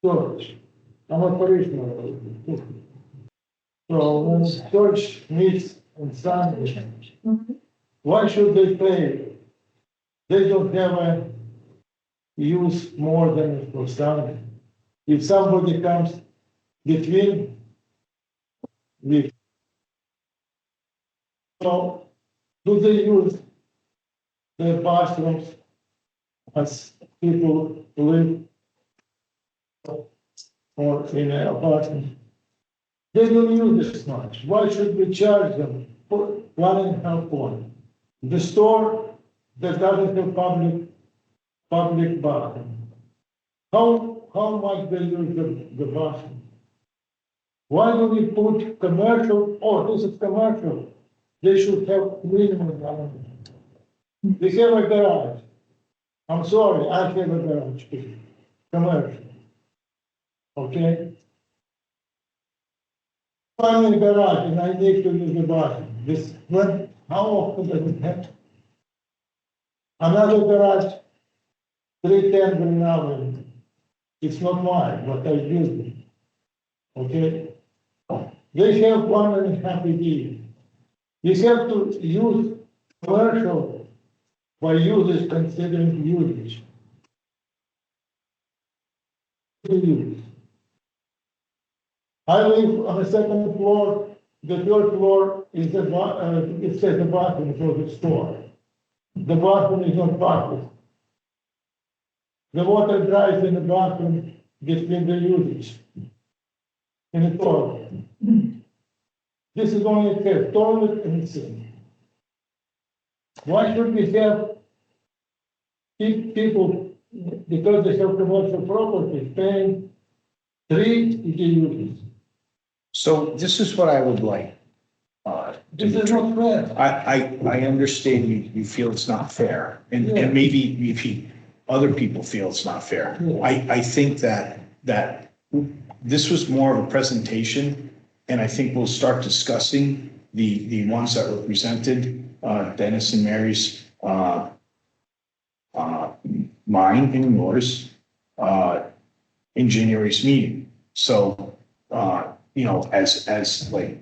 Church. I'm a parishioner. So when church meets on Sunday, why should they pay? They don't have a use more than for Sunday. If somebody comes between, we. So do they use the bathrooms as people live or in an apartment? They don't use this much. Why should we charge them for 1.5 point? The store that doesn't have public bathroom. How much they use the bathroom? Why do we put commercial? Oh, this is commercial. They should have minimum element. They have a garage. I'm sorry, I have a garage, commercial. Okay? I'm in a garage and I need to use the bathroom. How often does it happen? Another garage, 310 Green Avenue. It's not mine, but I use it. Okay? They have 1.5 ED. You have to use commercial by users considering usage. I live on the second floor. The third floor is it says the bathroom for the store. The bathroom is not public. The water dries in the bathroom between the usage. In the toilet. This is only a toilet and sink. Why should we have people, because they have commercial property, paying 3 EDUs. So this is what I would like. This is not fair. I understand you feel it's not fair, and Yeah. maybe other people feel it's not fair. Yeah. I think that this was more of a presentation, and I think we'll start discussing the ones that were presented, Dennis and Mary's, mine and yours, in January's meeting. So, as like,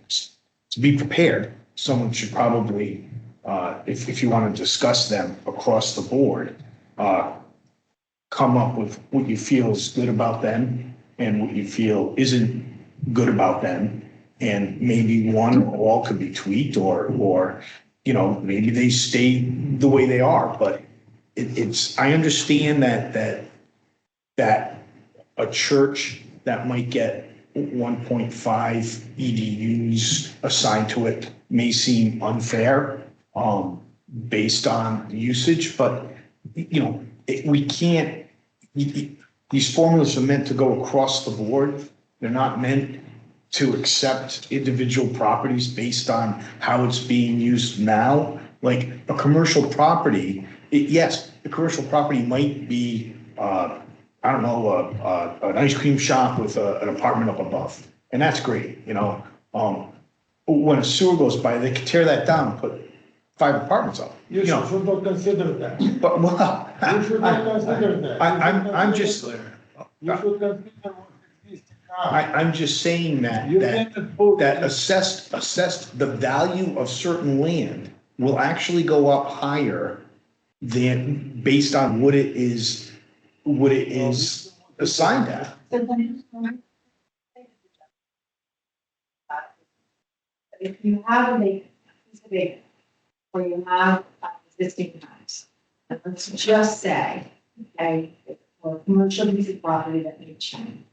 to be prepared, someone should probably, if you want to discuss them across the board, come up with what you feel is good about them and what you feel isn't good about them. And maybe one or all could be tweaked or, maybe they stay the way they are, but I understand that a church that might get 1.5 EDUs assigned to it may seem unfair, based on usage, but, we can't, these formulas are meant to go across the board. They're not meant to accept individual properties based on how it's being used now. Like a commercial property, yes, the commercial property might be, an ice cream shop with an apartment up above, and that's great, when a sewer goes by, they could tear that down, and put 5 apartments up, You should not consider that. But, well, You should not consider that. I'm just, You should consider what exists now. I'm just saying that, You that cannot vote. that assessed the value of certain land will actually go up higher than based on what it is assigned at. If you have a piece of acre, or you have existing house, and let's just say, okay, or a commercial piece of property that may change.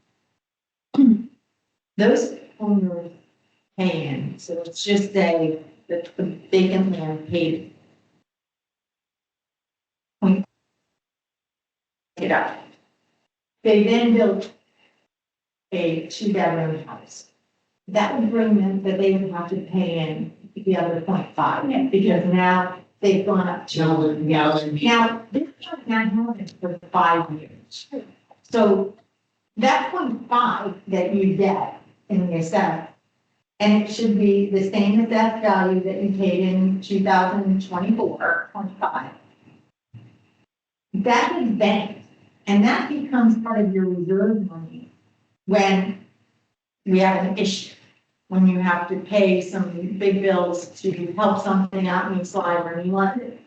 Those owners pay in, so let's just say that the vacant land paid. It up. They then built a 2-bedroom house. That would bring them, that they would have to pay in the other 0.5, because now they've gone up to. Now, this has not happened for 5 years. So that 0.5 that you get in the assessed, and it should be the same assessed value that you paid in 2024, 25. That is banked, and that becomes part of your reserve money when we have an issue, when you have to pay some big bills to help something out in Slime or New London.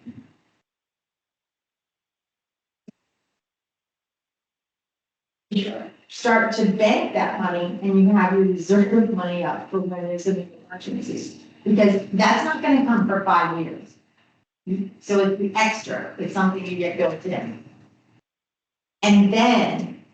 You start to bank that money and you have your reserve money up for when there's an emergency, because that's not gonna come for 5 years. So it's the extra, it's something you get built in. And then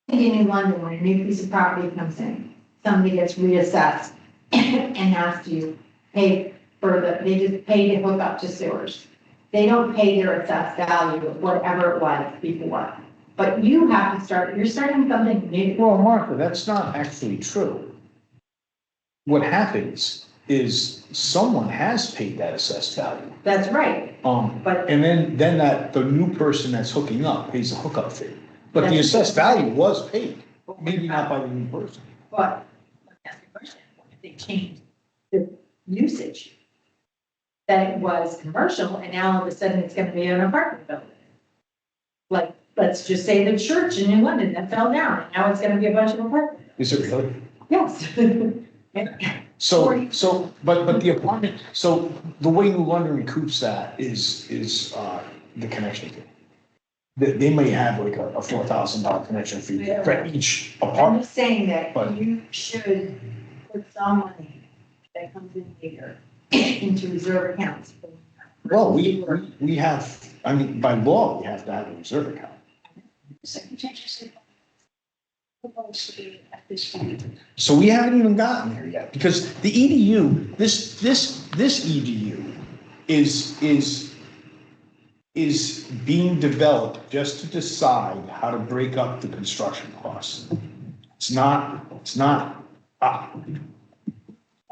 in New London, when a new piece of property comes in, somebody gets reassessed and has to pay they just pay to hook up to sewers. They don't pay their assessed value of whatever it was before. But you have to you're starting something new. Well, Martha, that's not actually true. What happens is someone has paid that assessed value. That's right. But- And then the new person that's hooking up pays a hookup fee. But the That's- assessed value was paid, maybe not by the new person. But, let me ask you a question, what if they changed the usage? That it was commercial and now all of a sudden it's gonna be an apartment building. Like, let's just say the church in New London that fell down, and now it's gonna be a bunch of apartments. Is it really? Yes. But the apartment, so the way New London recoups that is the connection fee. They may have like a $4,000 connection fee for each I'm apartment. just saying that But- you should put some money that comes in later into reserve accounts. Well, we have, I mean, by law, we have to have a reserve account. So we haven't even gotten there yet, because the EDU, this EDU is is being developed just to decide how to break up the construction costs. It's not,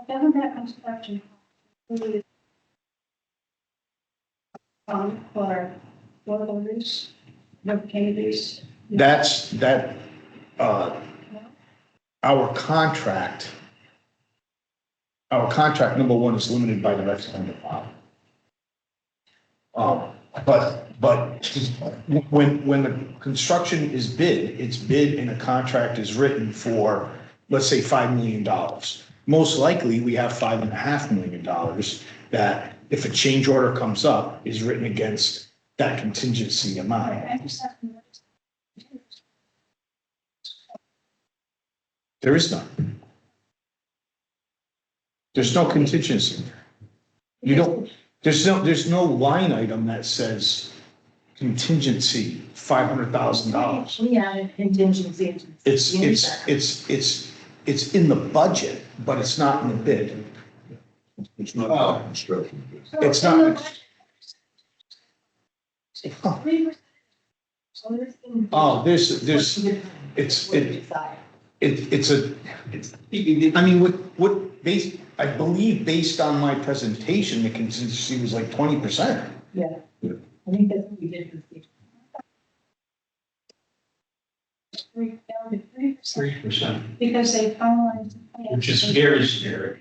Doesn't that construction include for workers, locators? that's, our contract, number one, is limited by the Rex Under file. But when the construction is bid, it's bid and a contract is written for, let's say, $5 million. Most likely, we have $5.5 million that, if a change order comes up, is written against that contingency amount. There is none. There's no contingency. You don't, there's no line item that says contingency, $500,000. We added contingency. It's in the budget, but it's not in the bid. It's not about construction. It's not. Oh, I mean, I believe based on my presentation, the contingency was like 20%. Yeah, I think that's what we did with the. 3%, Because they finalized. the plan. which is very scary.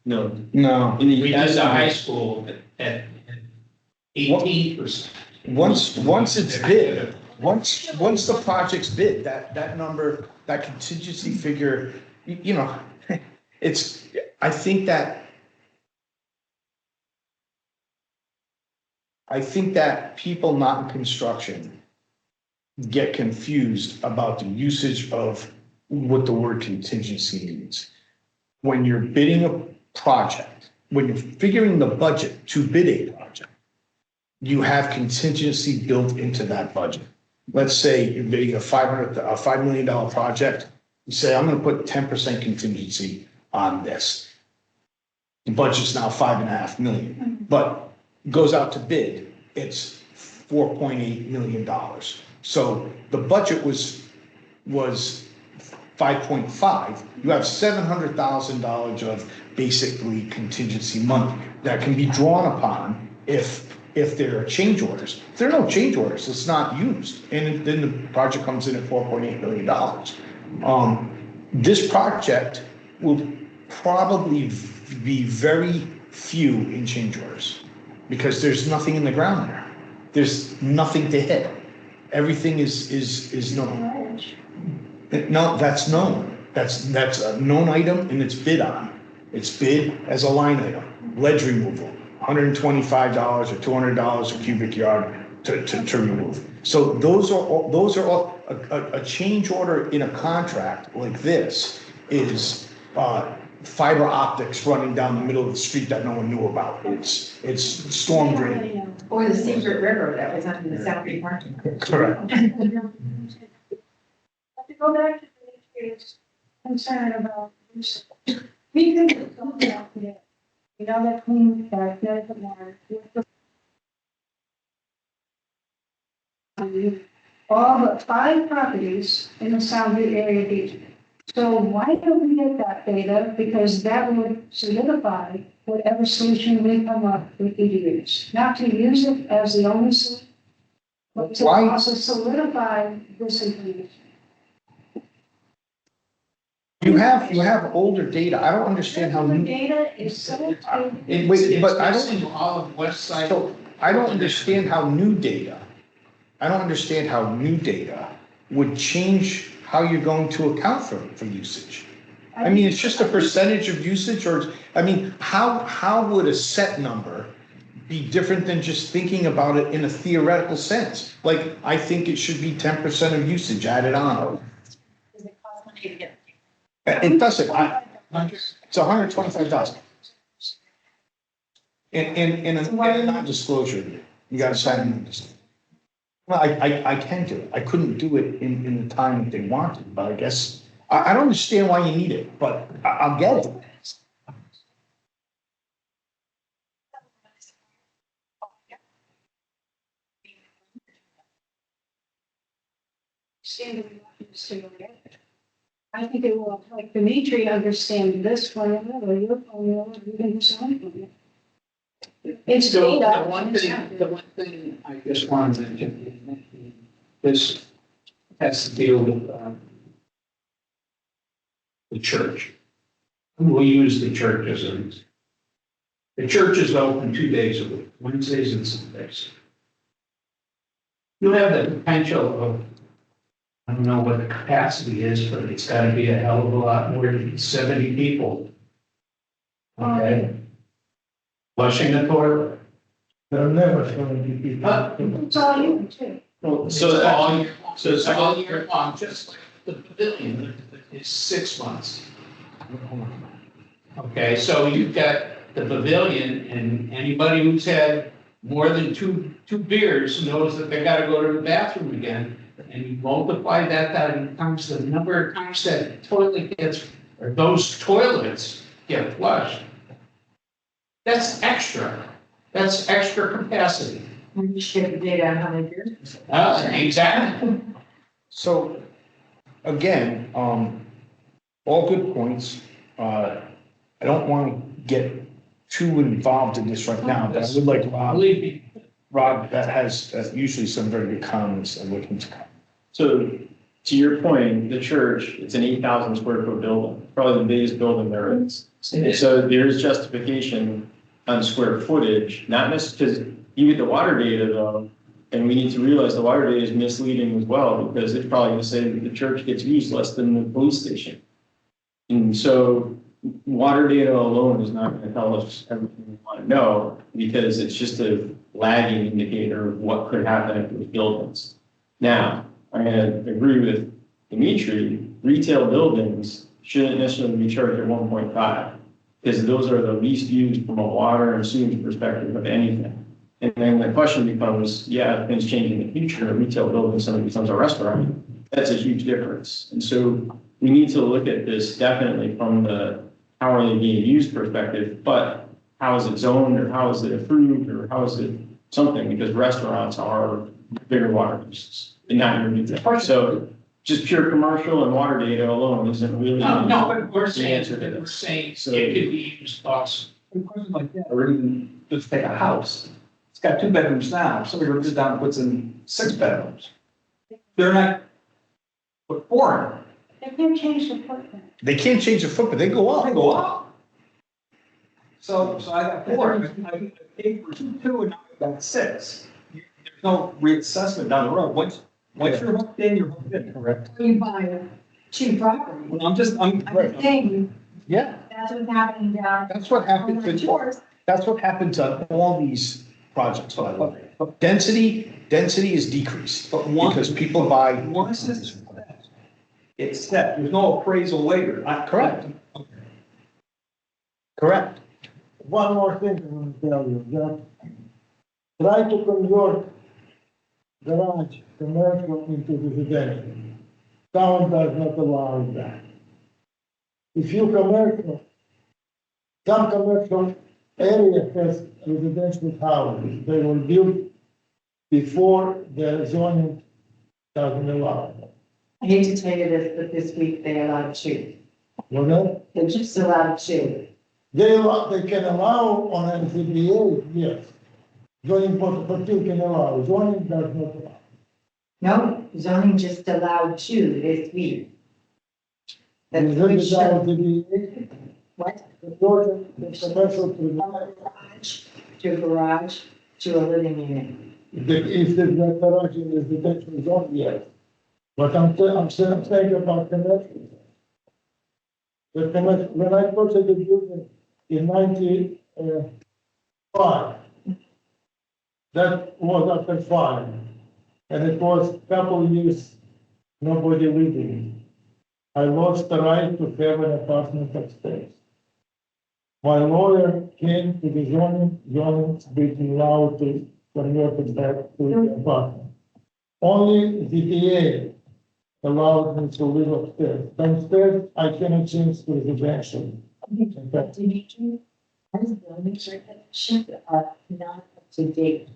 No. No. In the We did the high school at 18%. Once it's bid, once the project's bid, that number, that contingency figure, you know, I think that people not in construction get confused about the usage of what the word contingency means. When you're bidding a project, when you're figuring the budget to bid a project, you have contingency built into that budget. Let's say you're bidding a $5 million project. You say, I'm going to put 10% contingency on this. The budget's now $5.5 million, but goes out to bid, it's $4.8 million. So the budget was 5.5. You have $700,000 of basically contingency money that can be drawn upon if there are change orders. If there are no change orders, it's not used. And then the project comes in at $4.8 million. This project will probably be very few in change orders because there's nothing in the ground there. There's nothing to hit. Everything is known. No, that's known. That's a known item and it's bid on. It's bid as a line item. Ledge removal, $125 or $200 a cubic yard to remove. So those are all a change order in a contract like this is fiber optics running down the middle of the street that no one knew about. It's storm drain. Or the secret river that was under the South Bay parking. Correct. But to go back to Dimitri's concern about use, we think it's going out there. You know, that clean, medical water. All but 5 properties in the Sound View area beach. So why don't we get that data? Because that would solidify whatever solution we come up with EDUs. Not to use it as the only solution, but to Why? also solidify this information. You have older data. I don't understand how The new. data is so. Wait, but I It's don't. missing all of West Side. So I don't understand how new data would change how you're going to account for usage. I mean, it's just a percentage of usage or, I mean, how would a set number be different than just thinking about it in a theoretical sense? Like, I think it should be 10% of usage added on. Does it cost money to get? It doesn't, it's 125,000. In a non-disclosure, you gotta sign a non-disclosure. Well, I can do it. I couldn't do it in the time that they wanted, but I guess, I don't understand why you need it, but I'll get it. understand the reluctance to go get it. I think it will, like Dimitri understand this formula, your formula, even his own formula. It's So data. the one thing I just wanted to mention, this has to deal with, the church. We'll use the church as an example. The church is open 2 days a week, Wednesdays and Sundays. You have the potential of, I don't know what the capacity is, but it's gotta be a hell of a lot more than 70 people. Okay? Flushing a toilet. There are never going to be Huh? people. It's all you too. So It's all that, year, so it's all year long, just like the pavilion is 6 months. Okay, so you've got the pavilion, and anybody who's had more than two beers knows that they gotta go to the bathroom again. And you multiply that times the number of times that toilet gets, or those toilets get flushed. That's extra capacity. We should get the data on how many beers. Exactly. So, again, all good points. I don't want to get too involved in this right now, but I would like Believe me, Rob, that has usually some very good comments and looking to come. so to your point, the church, it's an 8,000 square foot building, probably the biggest building there is. And so there's justification on square footage, not necessarily, because you get the water data though, and we need to realize the water data is misleading as well, because it's probably gonna say that the church gets used less than the police station. And so water data alone is not gonna tell us everything we wanna know, because it's just a lagging indicator of what could happen at those buildings. Now, I'm gonna agree with Dimitri, retail buildings shouldn't necessarily be charged at 1.5, because those are the least used from a water and sewage perspective of anything. And then the question becomes, yeah, if things change in the future, a retail building suddenly becomes a restaurant, that's a huge difference. And so we need to look at this definitely from the how are they being used perspective, but how is it zoned, or how is it approved, or how is it something, because restaurants are bigger water uses and not your retail. So just pure commercial and water data alone isn't really. no, but we're the saying, answer to we're this. saying So- it could be used also. A question like that, or even just take a house. It's got 2 bedrooms now. Somebody rips it down and puts in 6 bedrooms. They're not, put 4 They can change the footprint. They can't change the footprint, they go in. They up. go up. So I got 4. I paid for 2, and now I've got 6. There's no reassessment down the road. Once you're hooked in, you're hooked in. Correct. You buy a cheap property. Well, I'm I'm saying, Yeah, that's what's happening down. that's what happens on with, yours. that's what happens on all these projects, by the way. Density is decreased But once, because people buy. once it's set, there's no appraisal later. Correct. Correct. One more thing I want to tell you, that try to convert garage commercial into residential. Town does not allow that. If you commercial, some commercial area has residential houses, they were built before the zoning doesn't allow it. I hate to tell you this, but this week they allowed two. Well, then, They just allowed two. they can allow on NCBA, yes. Zoning board of appeal can allow, zoning does not allow. No, zoning just allowed two this week. That's Is the way it it should. allowed to be, What? the commercial to To a garage, to a living unit. if there's a garage in residential zone, yes. But I'm saying about commercial. The commercial, when I purchased the building in 95, that was after 5, and it was couple years, nobody living. I lost the right to have an apartment upstairs. My lawyer came to the zoning being allowed to convert it back to the apartment. Only ZPA allowed me to live upstairs. Downstairs, I cannot change to residential. Dimitri, those buildings regulations are not up to date.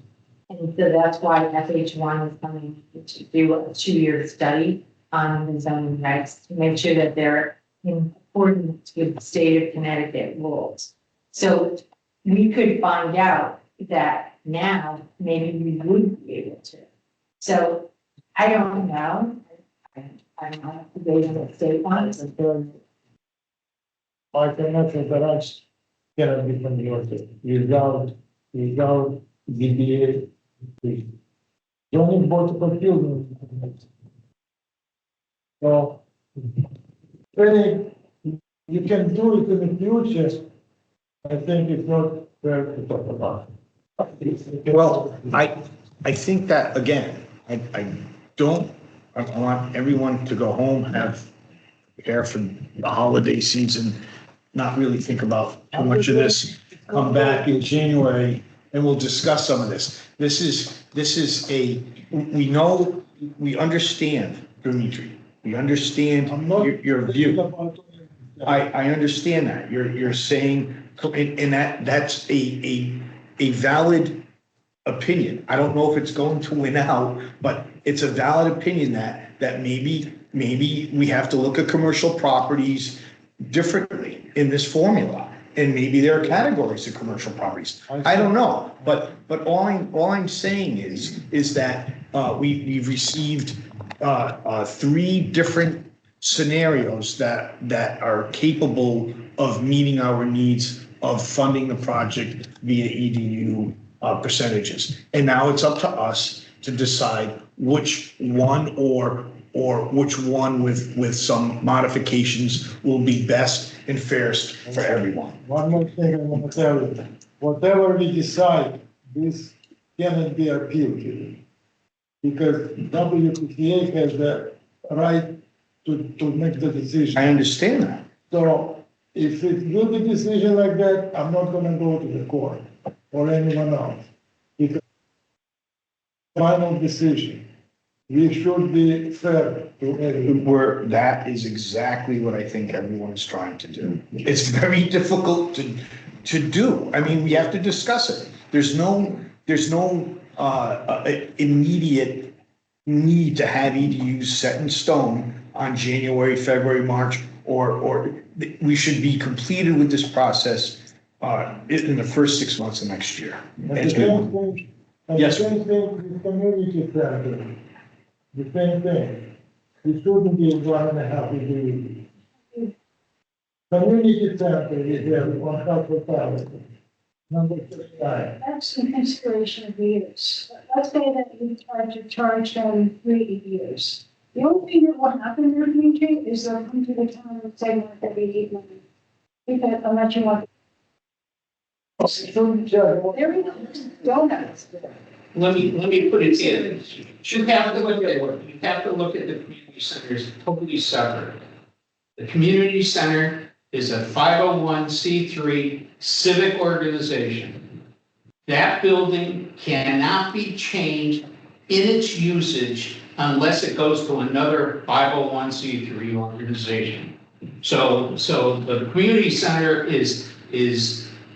And so that's why FH1 is coming to do a 2-year study on the zoning regs to make sure that they're in accordance with the state of Connecticut rules. So we could find out that now maybe we would be able to. So I don't know. I'm not debating the state ones. My commercial garage cannot be converted without ZBA. Zoning board of appeals. So, really, you can do it in the future. I think it's not fair to talk about. Well, I think that, again, I don't, I want everyone to go home, prepare for the holiday season, not really think about too much of this, come back in January, and we'll discuss some of this. This is we know, we understand, Dimitri, we understand I'm not your view. about- I understand that. You're saying, and that's a valid opinion. I don't know if it's going to win out, but it's a valid opinion that maybe we have to look at commercial properties differently in this formula. And maybe there are categories of commercial properties. I don't know, but all I'm saying is that we've received 3 different scenarios that are capable of meeting our needs of funding the project via EDU percentages. And now it's up to us to decide which one or which one with some modifications will be best and fairest for everyone. One more thing I want to tell you, whatever we decide, this cannot be appealed. Because WPCA has the right to make the decision. I understand that. So if it's good a decision like that, I'm not gonna go to the court or anyone else. Because final decision, we should be fair to everyone. That is exactly what I think everyone's trying to do. It's very difficult to do. I mean, we have to discuss it. There's no immediate need to have EDUs set in stone on January, February, March, or we should be completed with this process in the first 6 months of next year. And the same thing, and the Yes. same thing with community center. The same thing. It shouldn't be 1.5 degrees. Community center is there on top of that. Number 59. That's in consideration of years. Let's say that you try to charge them 3 years. The only thing that will happen in the future is they'll come to the town and say, "Mark, that we need money." Because unless you want. There is donuts there. Let me put it in. You have to look at the community centers totally separate. The community center is a 501c3 civic organization. That building cannot be changed in its usage unless it goes to another 501c3 organization. So the community center is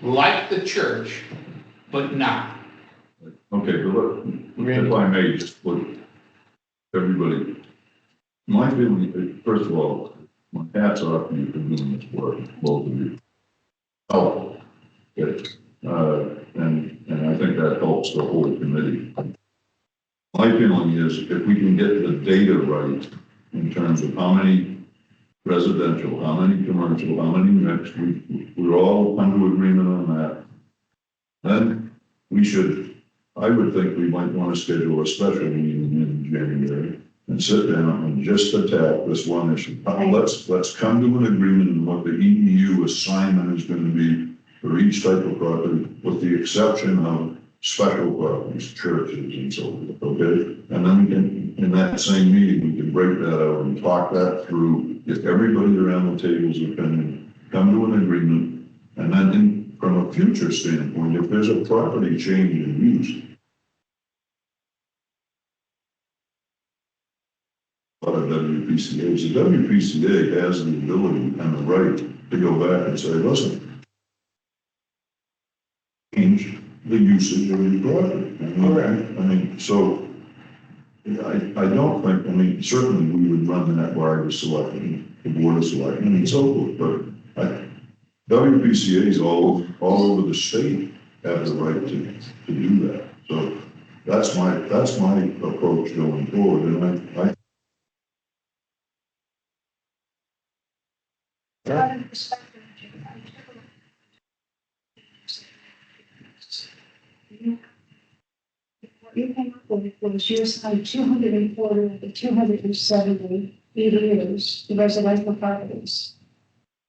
like the church, but not. Okay, but look, if I may just put everybody, my feeling, first of all, my hats off to you for doing this work, both of you. Oh, okay. And I think that helps the whole committee. My feeling is if we can get the data right in terms of how many residential, how many commercial, how many mixed, we're all under agreement on that. Then we should, I would think we might want to schedule a special meeting in January and sit down and just attack this one issue. Let's come to an agreement on what the EDU assignment is going to be for each type of property, with the exception of special properties, churches and so forth, okay? And then we can, in that same meeting, we can break that out and talk that through, get everybody around the table's opinion, come to an agreement, and then from a future standpoint, if there's a property change in use, of WPCA's, the WPCA has the ability and the right to go back and say, listen, change the use usage of your property. I mean, so, I don't think, I mean, certainly we would run that by the selectmen, the board of selectmen and so forth, but WPCA's all over the state have the right to do that. So that's my approach going forward, and I What you came up with was you assigned 240 of the 270 EDUs to residential properties.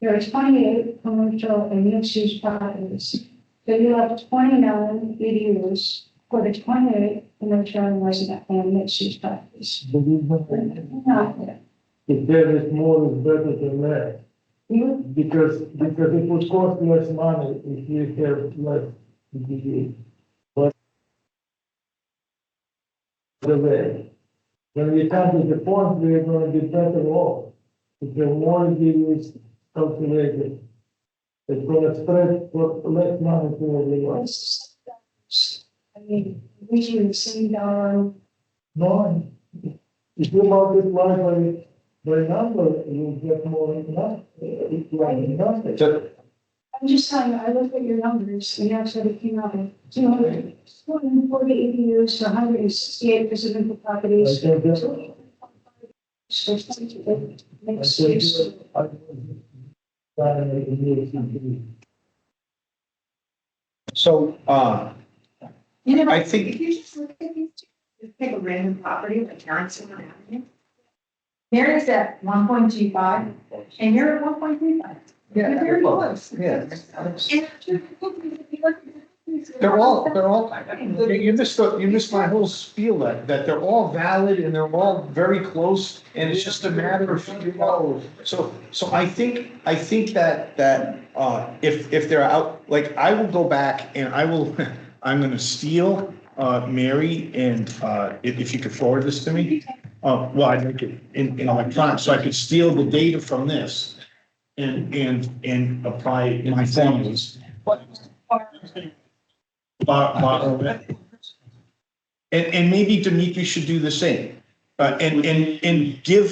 There are 28 commercial and mixed-use properties. So you have 29 EDUs for the 28 commercial and residential and mixed-use properties. Believe me, Not there. if there is more, it's better than less. You, Because it would cost less money if you have less DD. But the way, when we come to the point, we're gonna be better off. If the more DD is calculated, it's gonna spread for less money to everyone. I mean, we should have seen down. No, if you multiply by number, you get more nothing. I'm just telling you, I looked at your numbers, and you actually came out with 240 EDUs, so 168 residential I properties. think that's- So 28 I mixed think use. So, You know, I think- if you just look at these two, just pick a random property like Johnson Avenue. Mary's at 1.25 and you're at 1.35. You're very close. Yeah. And They're all, you missed my whole spiel that they're all valid and they're all very close and it's just a matter of figuring out. So I think that, if they're out, like, I will go back and I'm gonna steal, Mary and, if you could forward this to me. Well, I'd make it in electronic, so I could steal the data from this and apply my formulas. And maybe Dimitri should do the same, and give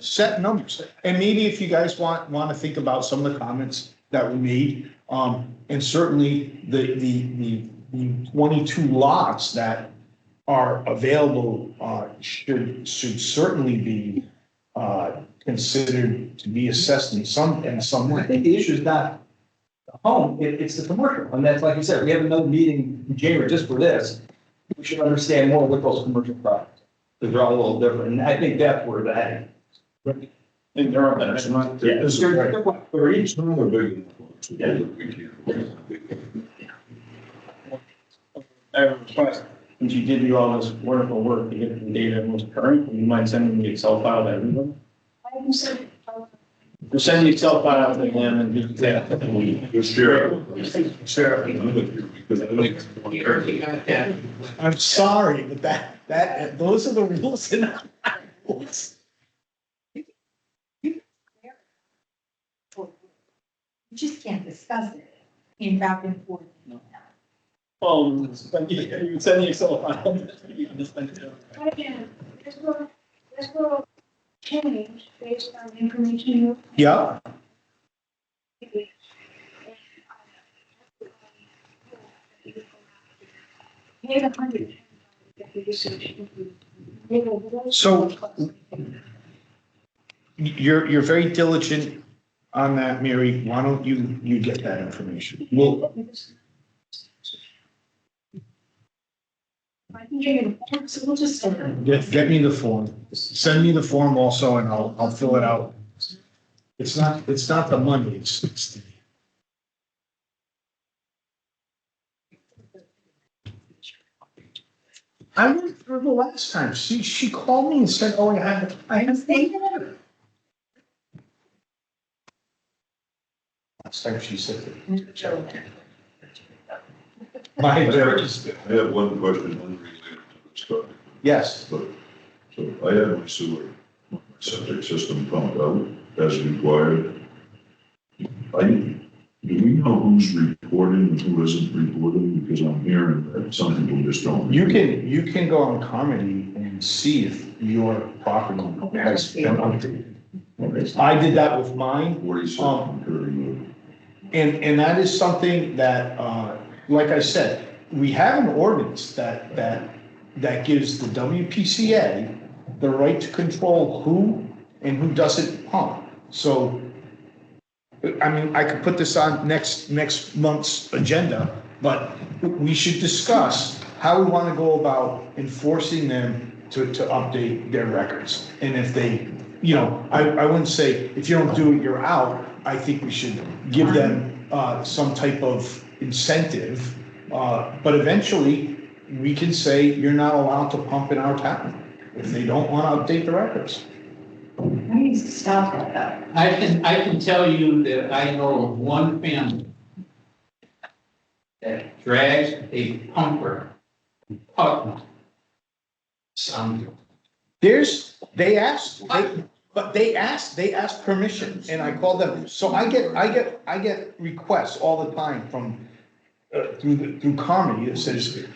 set numbers. And maybe if you guys want to think about some of the comments that were made, and certainly the 22 lots that are available, should certainly be, considered to be assessed in some I way. think the issue is not the home, it's the commercial, and that's like you said, we have another meeting in January just for this. We should understand more what those commercial products, because they're all a little different, and I think that's where the heading. And there are, It's not, yeah, it is, they're what, for each. it's not a big enough. We can't. I have a request, since you did do all this wonderful work to get the data most current, would you mind sending me the Excel file to everyone? I can say, Just send the Excel file to them and do that. Just share. Sure. Because I think. We already got that. I'm sorry, but that, those are the rules and not my rules. You just can't discuss it in back and forth. You would send the Excel file. You can just send it to them. but again, this will change based on the information you. Yeah. Pay the 100. Get the decision. So- You're very diligent on that, Mary. Why don't you get that information? Well, I can give you the form, so we'll just. get me the form. Send me the form also and I'll fill it out. It's not the Monday, it's the. I went through the last time. She called me and said, oh, I have. Last time she said that. My apologies. I have one question unrelated to this topic. Yes, So I had my sewer, my septic system pumped out as required. Do we know who's reporting and who isn't reporting? Because I'm hearing that some people just don't. You can go on Carmody and see if your property has been updated. I did that with mine. 47, 31. And that is something that, like I said, we have an ordinance that gives the WPCA the right to control who and who doesn't pump. So, I mean, I could put this on next month's agenda, but we should discuss how we want to go about enforcing them to update their records. And if they, you know, I wouldn't say, if you don't do it, you're out. I think we should give them some type of incentive. But eventually, we can say, you're not allowed to pump in our town if they don't want to update the records. I need to stop that. I can tell you that I know of one family that drags a pumper up some. They asked permission, and I called them, so I get requests all the time from, through Carmody that says,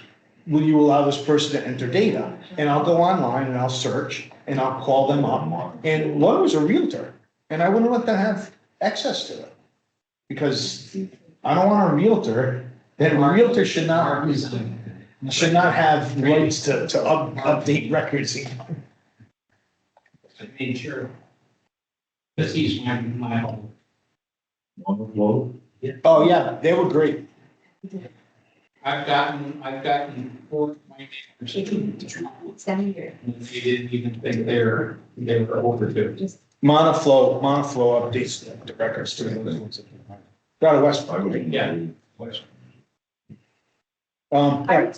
will you allow this person to enter data? And I'll go online and I'll search, and I'll call them up, and one was a realtor, and I wouldn't let them have access to it. Because I don't want a realtor, then a realtor should not have rights to update records. I made sure. Because he's my home. Oh, yeah, they were great. I've gotten 4 my neighbors. 7 years. And they didn't even think they were overdue. Monoflow updates the records to them. Got a West Park. Yeah. I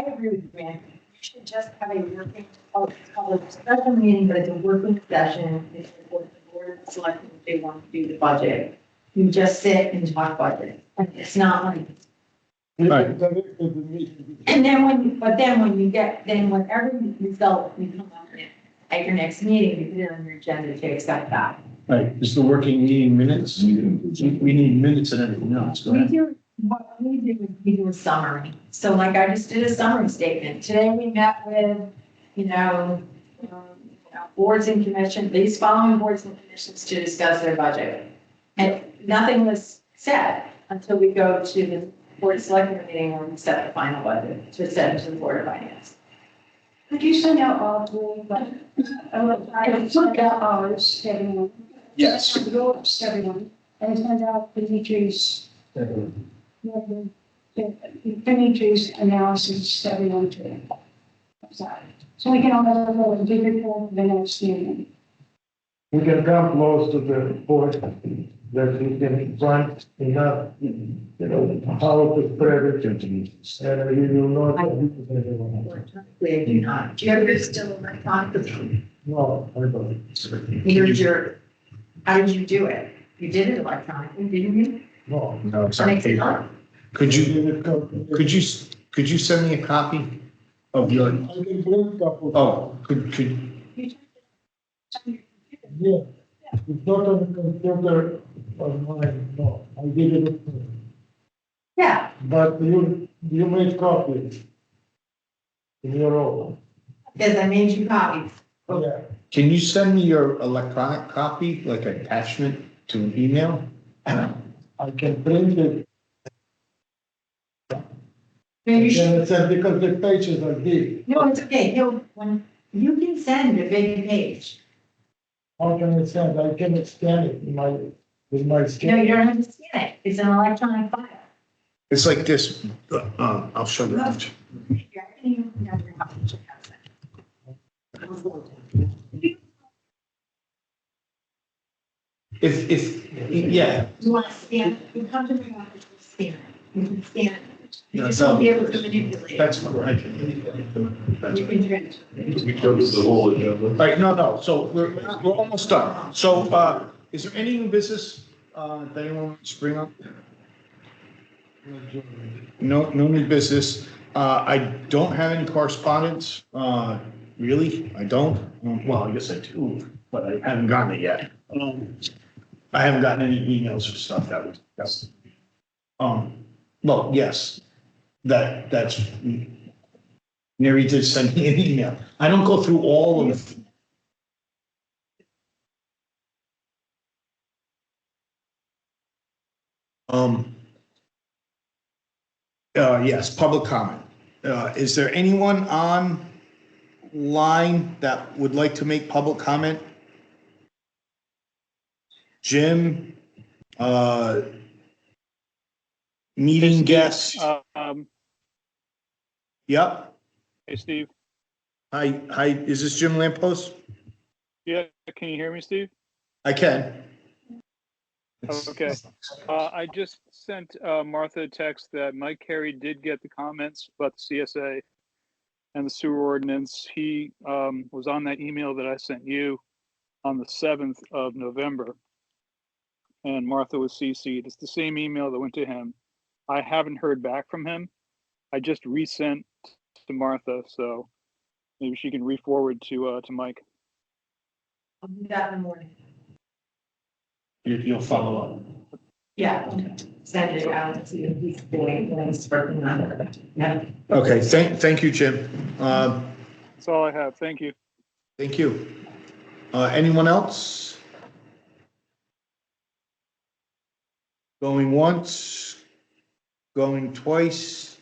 agree with Grant. You should just have a working, call it a special meeting, but it's a working session. It's what the board of selectmen, if they want to do the budget. You just sit and talk budget. And it's not like, Right. and then whenever result you come up with at your next meeting, you put it on your agenda to accept that. Right, is the working meeting minutes? We need minutes and everything else. Go We ahead. do, what we do is we do a summary. So like I just did a summary statement. Today we met with, boards and commission, these following boards and commissions to discuss their budget. And nothing was said until we go to the board of selectmen meeting where we set the final budget to send to the board of finance. Could you send out all 3, but I send out ours to everyone. Yes. Yours to everyone, and send out Dimitri's, Dimitri's analysis to everyone too. So we can all have a little bigger for the next meeting. We can come close to the point that we can find enough, how to spread it, and we will not. Electronically, I do not. Do you ever still electronically? No, I don't. Here's how did you do it? You did it electronically, didn't you? No. No, it's on Makes it paper. hard. Could you send me a copy of your, I can bring a couple. oh, could, Yeah, it's not on the computer of mine, no, I did it. Yeah, But you made copies in your own. because I made you copies. Yeah, can you send me your electronic copy, like attachment to an email? I can print it, Maybe you should, and it's, because the pages are big. no, it's okay. When you can send a big page. How can I send? I can scan it with my No, scan. you don't have to scan it. It's an electronic file. It's like this, I'll show you. Yeah, I can even have your copy. Yeah. You want to scan, you come to the office to scan it. You can scan it. You No, just no. won't be able to manipulate it. That's right. You can transfer it. We covered the whole agenda. All right, no, so we're almost done. So, is there any new business, that anyone wants to bring up? No new business. I don't have any correspondence, really, I don't. Well, I guess I do, but I haven't gotten it yet. I haven't gotten any emails or stuff that's, well, yes, that's, Mary did send me an email. I don't go through all of. Yes, public comment. Is there anyone online that would like to make public comment? Jim, meeting guests? Yep. Hey, Steve. Hi, is this Jim Lampos? Yeah, can you hear me, Steve? I can. Okay. I just sent Martha a text that Mike Carey did get the comments about the CSA and the sewer ordinance. He was on that email that I sent you on the 7th of November. And Martha was CC'd. It's the same email that went to him. I haven't heard back from him. I just resent to Martha, so maybe she can re-forward to Mike. I'll do that in the morning. You'll follow up. Yeah, send it out and see if he's doing, when he's working on it. Yeah. Okay, thank you, Jim. That's all I have. Thank you. Thank you. Anyone else? Going once, going twice.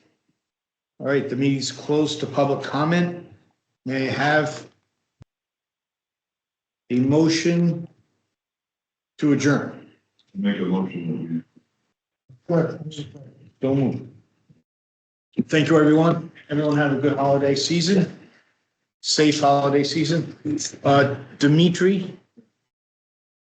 All right, the meeting's closed to public comment. May I have a motion to adjourn? Make a motion Don't move. Thank you, everyone. Everyone have a good holiday season. Safe holiday season. Dimitri,